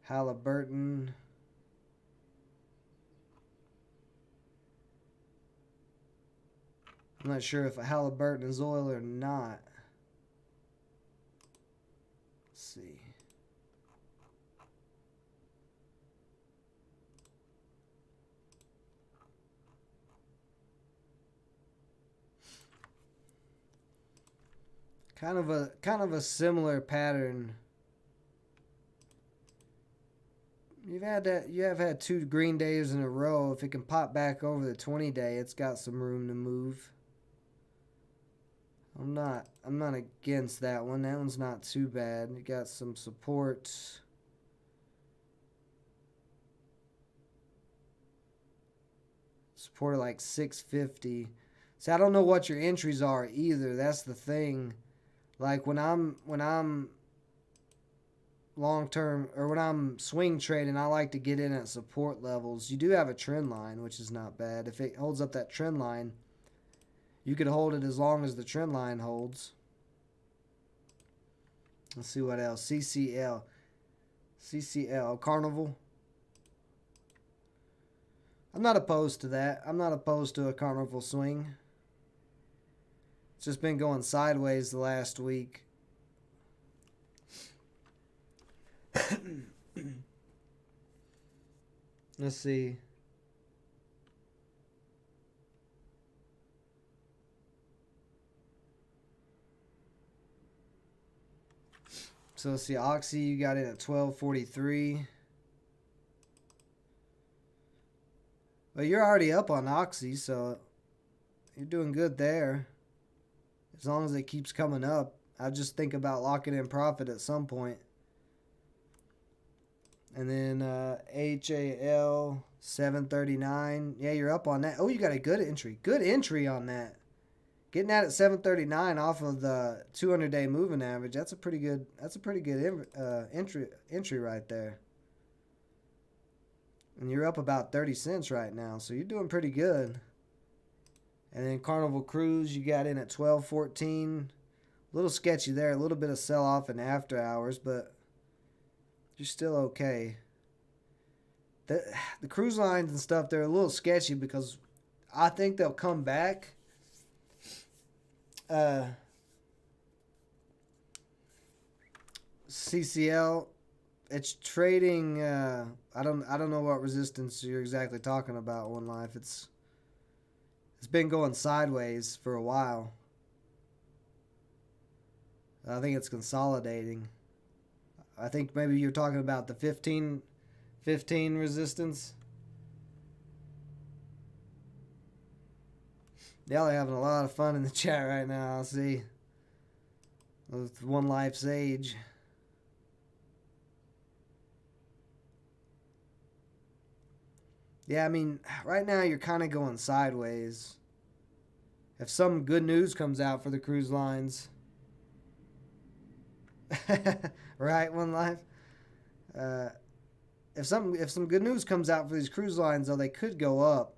Halliburton. I'm not sure if Halliburton is oil or not. Let's see. Kind of a similar pattern. You have had 2 green days in a row. If it can pop back over the 20-day, it's got some room to move. I'm not against that one. That one's not too bad. You got some support. Support like 650. See, I don't know what your entries are either. That's the thing. Like when I'm long term or when I'm swing trading, I like to get in at support levels. You do have a trend line, which is not bad. If it holds up that trend line, you could hold it as long as the trend line holds. Let's see what else. CCL, Carnival. I'm not opposed to that. I'm not opposed to a Carnival swing. It's just been going sideways the last week. Let's see. So let's see. Oxy, you got in at 12.43. Well, you're already up on Oxy, so you're doing good there. As long as it keeps coming up, I just think about locking in profit at some point. And then HAL 739. Yeah, you're up on that. Oh, you got a good entry. Good entry on that. Getting that at 739 off of the 200-day moving average. That's a pretty good entry right there. And you're up about 30 cents right now, so you're doing pretty good. And then Carnival Cruise, you got in at 12.14. A little sketchy there, a little bit of sell-off in after hours, but you're still okay. The cruise lines and stuff, they're a little sketchy because I think they'll come back. CCL, it's trading. I don't know what resistance you're exactly talking about. One Life, it's been going sideways for a while. I think it's consolidating. I think maybe you're talking about the 15 resistance. Y'all are having a lot of fun in the chat right now, I'll see. With One Life Sage. Yeah, I mean, right now you're kind of going sideways. If some good news comes out for the cruise lines, right, One Life. If some good news comes out for these cruise lines, though, they could go up.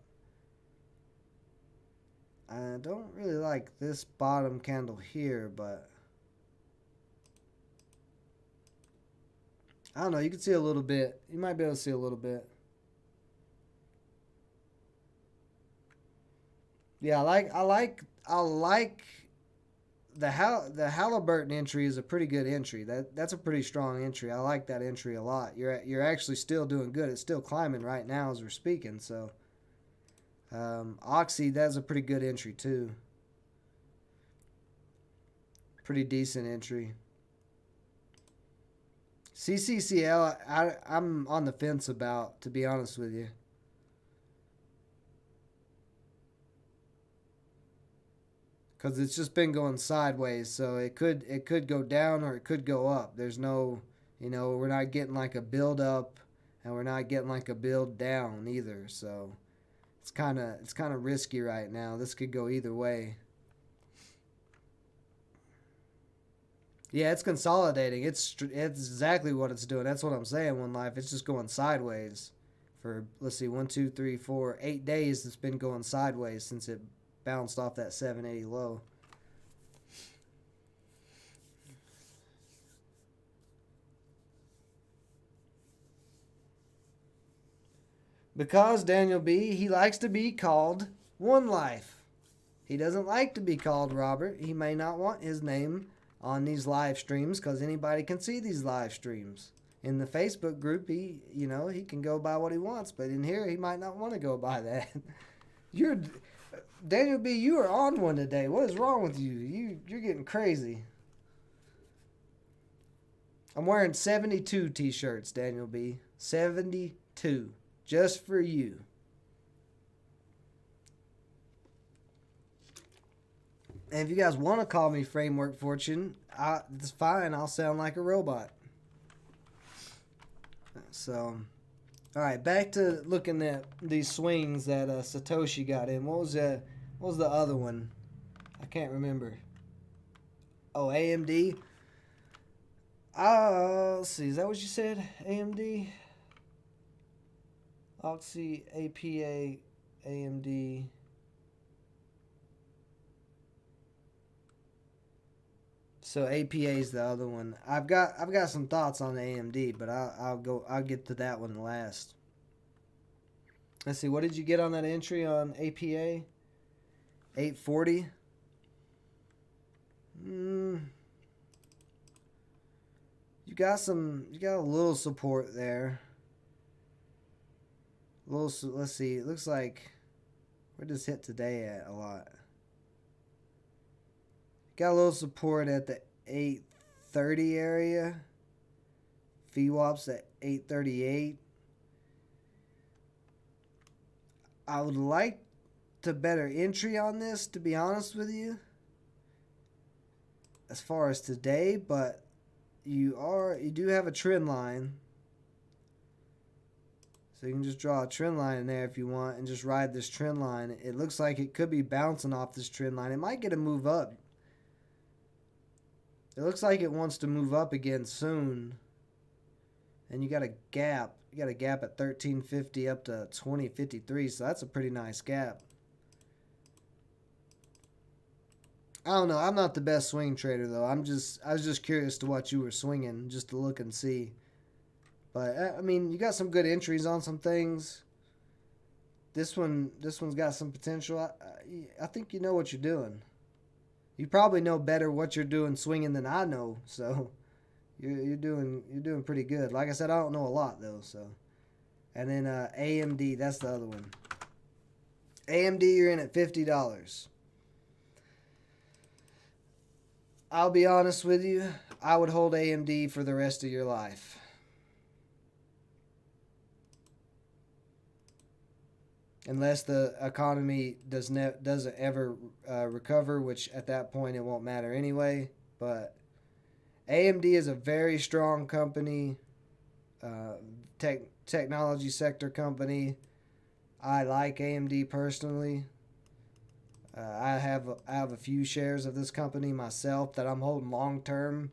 I don't really like this bottom candle here, but I don't know. You can see a little bit. You might be able to see a little bit. Yeah, I like the Halliburton entry is a pretty good entry. That's a pretty strong entry. I like that entry a lot. You're actually still doing good. It's still climbing right now as we're speaking. So Oxy, that's a pretty good entry too. Pretty decent entry. CCCL, I'm on the fence about, to be honest with you. Because it's just been going sideways, so it could go down or it could go up. There's no, we're not getting like a build up, and we're not getting like a build down either. So it's kind of risky right now. This could go either way. Yeah, it's consolidating. It's exactly what it's doing. That's what I'm saying. One Life, it's just going sideways for, let's see, 1, 2, 3, 4, 8 days. It's been going sideways since it bounced off that 780 low. Because Daniel B, he likes to be called One Life. He doesn't like to be called Robert. He may not want his name on these live streams because anybody can see these live streams. In the Facebook group, he can go by what he wants, but in here he might not want to go by that. You're Daniel B, you are on one today. What is wrong with you? You're getting crazy. I'm wearing 72 t-shirts, Daniel B. 72. Just for you. And if you guys want to call me Framework Fortune, it's fine. I'll sound like a robot. So, all right, back to looking at these swings that Satoshi got in. What was the other one? I can't remember. Oh, AMD. Let's see. Is that what you said? AMD. Oxy, APA, AMD. So APA is the other one. I've got some thoughts on AMD, but I'll get to that one last. Let's see, what did you get on that entry on APA? 840. You got a little support there. Let's see. It looks like, where does hit today at a lot? Got a little support at the 830 area. VWAP's at 838. I would like to better entry on this, to be honest with you, as far as today, but you do have a trend line. So you can just draw a trend line in there if you want and just ride this trend line. It looks like it could be bouncing off this trend line. It might get a move up. It looks like it wants to move up again soon. And you got a gap. You got a gap at 1350 up to 2053. So that's a pretty nice gap. I don't know. I'm not the best swing trader though. I was just curious to what you were swinging, just to look and see. But I mean, you got some good entries on some things. This one's got some potential. I think you know what you're doing. You probably know better what you're doing swinging than I know. So you're doing pretty good. Like I said, I don't know a lot though. So, and then AMD, that's the other one. AMD, you're in at $50. I'll be honest with you. I would hold AMD for the rest of your life. Unless the economy doesn't ever recover, which at that point it won't matter anyway. But AMD is a very strong company, technology sector company. I like AMD personally. I have a few shares of this company myself that I'm holding long term.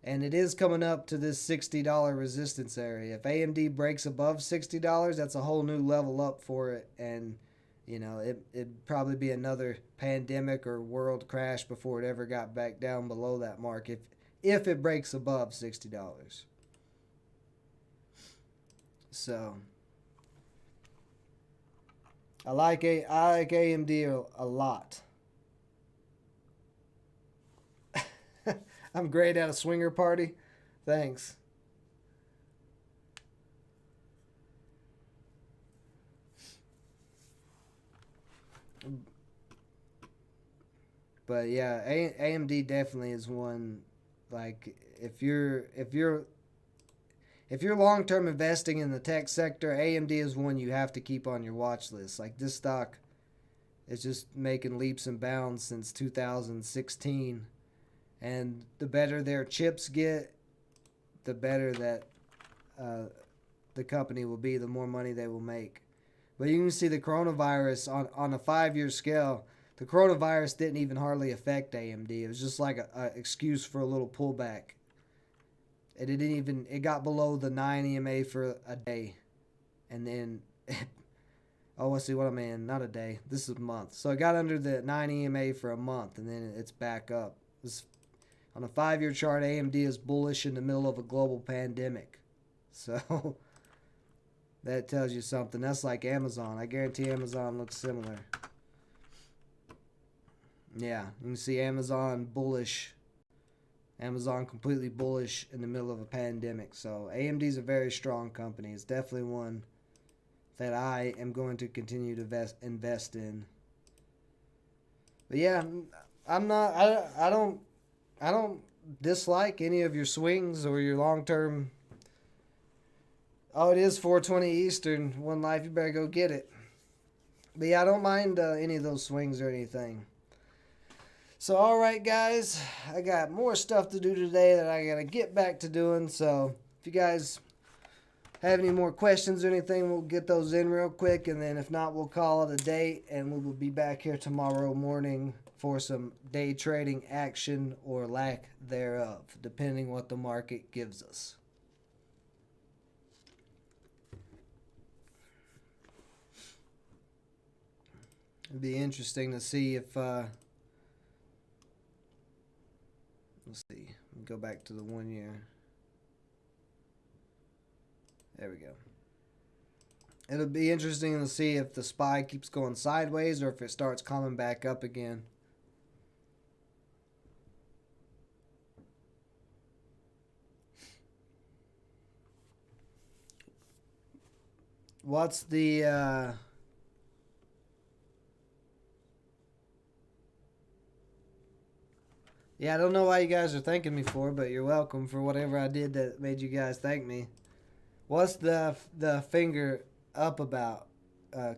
And it is coming up to this $60 resistance area. If AMD breaks above $60, that's a whole new level up for it. And, it'd probably be another pandemic or world crash before it ever got back down below that mark if it breaks above $60. So, I like AMD a lot. I'm great at a swinger party. Thanks. But yeah, AMD definitely is one. Like if you're long term investing in the tech sector, AMD is one you have to keep on your watch list. Like this stock is just making leaps and bounds since 2016, and the better their chips get, the better that uh, the company will be, the more money they will make. But you can see the coronavirus on a 5 year scale. The coronavirus didn't even hardly affect AMD. It was just like a excuse for a little pullback. It didn't even. It got below the 9 EMA for a day, and then oh, let's see what I'm in. Not a day. This is a month. So it got under the 9 EMA for a month, and then it's back up. It's, on a 5 year chart, AMD is bullish in the middle of a global pandemic. So that tells you something. That's like Amazon. I guarantee Amazon looks similar. Yeah, you can see Amazon bullish. Amazon completely bullish in the middle of a pandemic. So AMD is a very strong company. It's definitely one that I am going to continue to invest in. But yeah, I'm not. I don't dislike any of your swings or your long term. Oh, it is 4:20 Eastern. One life, you better go get it. But yeah, I don't mind any of those swings or anything. So all right, guys, I got more stuff to do today that I gotta get back to doing. So if you guys have any more questions or anything, we'll get those in real quick, and then if not, we'll call it a day, and we will be back here tomorrow morning for some day trading action or lack thereof, depending what the market gives us. It'd be interesting to see if let's see, go back to the 1 year. There we go. It'll be interesting to see if the SPY keeps going sideways or if it starts coming back up again. What's the yeah, I don't know why you guys are thanking me for, but you're welcome for whatever I did that made you guys thank me. What's the finger up about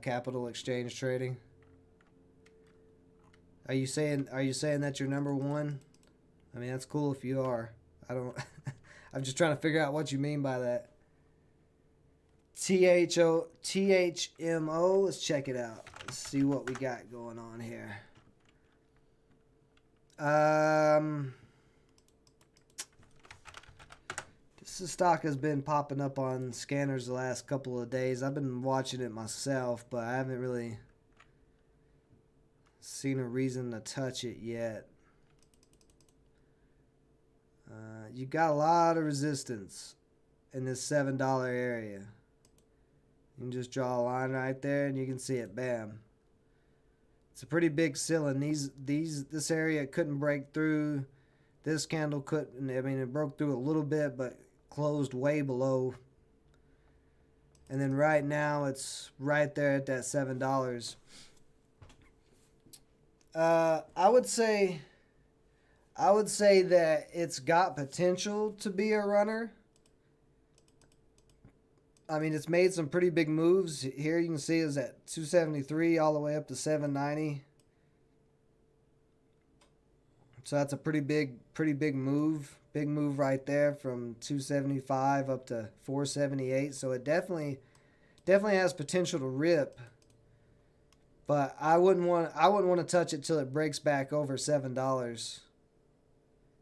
capital exchange trading? Are you saying that you're number one? I mean, that's cool if you are. I don't. I'm just trying to figure out what you mean by that. THMO. Let's check it out. Let's see what we got going on here. This stock has been popping up on scanners the last couple of days. I've been watching it myself, but I haven't really seen a reason to touch it yet. You got a lot of resistance in this $7 area. You can just draw a line right there, and you can see it. Bam. It's a pretty big ceiling. This area couldn't break through. This candle couldn't. I mean, it broke through a little bit, but closed way below. And then right now, it's right there at that $7. I would say that it's got potential to be a runner. I mean, it's made some pretty big moves. Here you can see it's at 273 all the way up to 790. So that's a pretty big move. Big move right there from 275 up to 478. So it definitely has potential to rip. But I wouldn't want to touch it till it breaks back over $7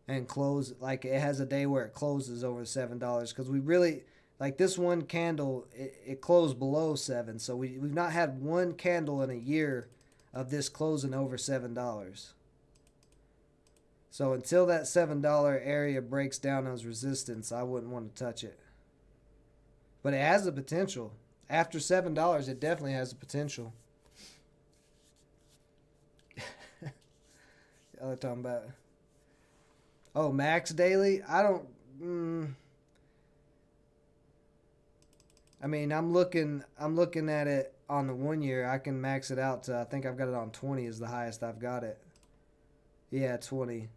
and close. Like it has a day where it closes over $7 because we really. Like this one candle, it closed below 7. So we've not had one candle in a year of this closing over $7. So until that $7 area breaks down as resistance, I wouldn't want to touch it. But it has the potential. After $7, it definitely has the potential. Other talking about. Oh, max daily? I don't. I mean, I'm looking at it on the 1 year. I can max it out to, I think I've got it on 20 is the highest I've got it. Yeah, 20.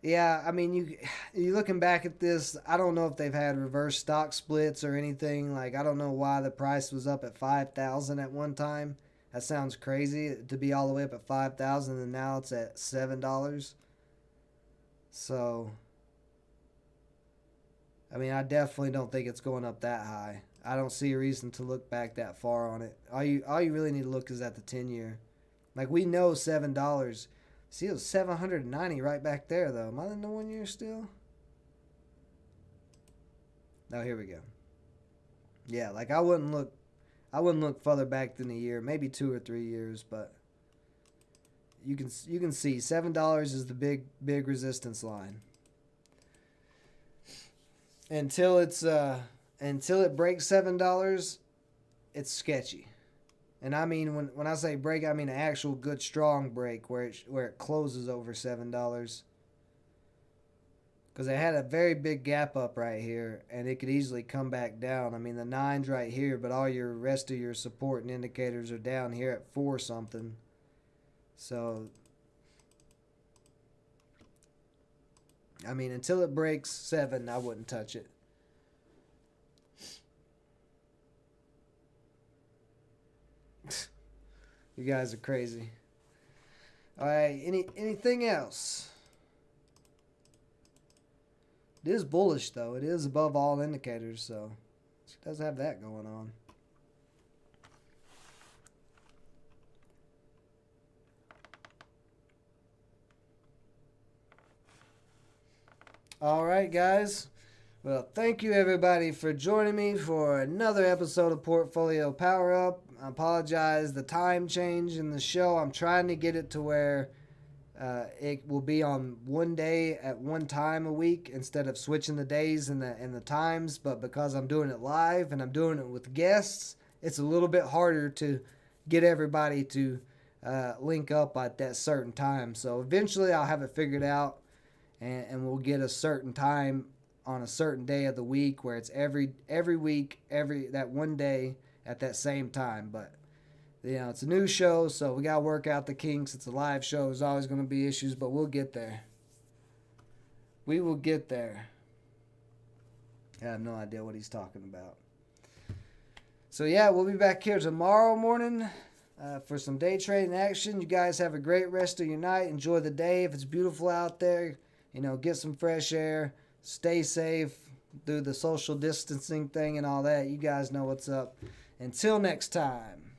Yeah, I mean, you looking back at this, I don't know if they've had reverse stock splits or anything. Like, I don't know why the price was up at 5,000 at one time. That sounds crazy to be all the way up at 5,000 and now it's at $7. So, I mean, I definitely don't think it's going up that high. I don't see a reason to look back that far on it. All you really need to look is at the 10-year. Like, we know $7. See, it was 790 right back there, though. Am I in the 1 year still? Oh, here we go. Yeah, like I wouldn't look further back than a year, maybe 2 or 3 years, but you can see $7 is the big resistance line. Until until it breaks $7, it's sketchy. And I mean, when I say break, I mean an actual good strong break where it closes over $7. Because it had a very big gap up right here, and it could easily come back down. I mean, the nine's right here, but all your rest of your support and indicators are down here at 4 something. So, I mean, until it breaks 7, I wouldn't touch it. You guys are crazy. All right, anything else? It is bullish though. It is above all indicators, so it does have that going on. All right, guys. Well, thank you everybody for joining me for another episode of Portfolio Power Up. I apologize, the time change in the show. I'm trying to get it to where it will be on one day at one time a week instead of switching the days and the times. But because I'm doing it live and I'm doing it with guests, it's a little bit harder to get everybody to link up at that certain time. So eventually I'll have it figured out, and we'll get a certain time on a certain day of the week where it's every week, that one day at that same time. But it's a new show, so we gotta work out the kinks. It's a live show. There's always gonna be issues, but we'll get there. We will get there. I have no idea what he's talking about. So yeah, we'll be back here tomorrow morning for some day trading action. You guys have a great rest of your night. Enjoy the day. If it's beautiful out there, get some fresh air. Stay safe. Do the social distancing thing and all that. You guys know what's up. Until next time.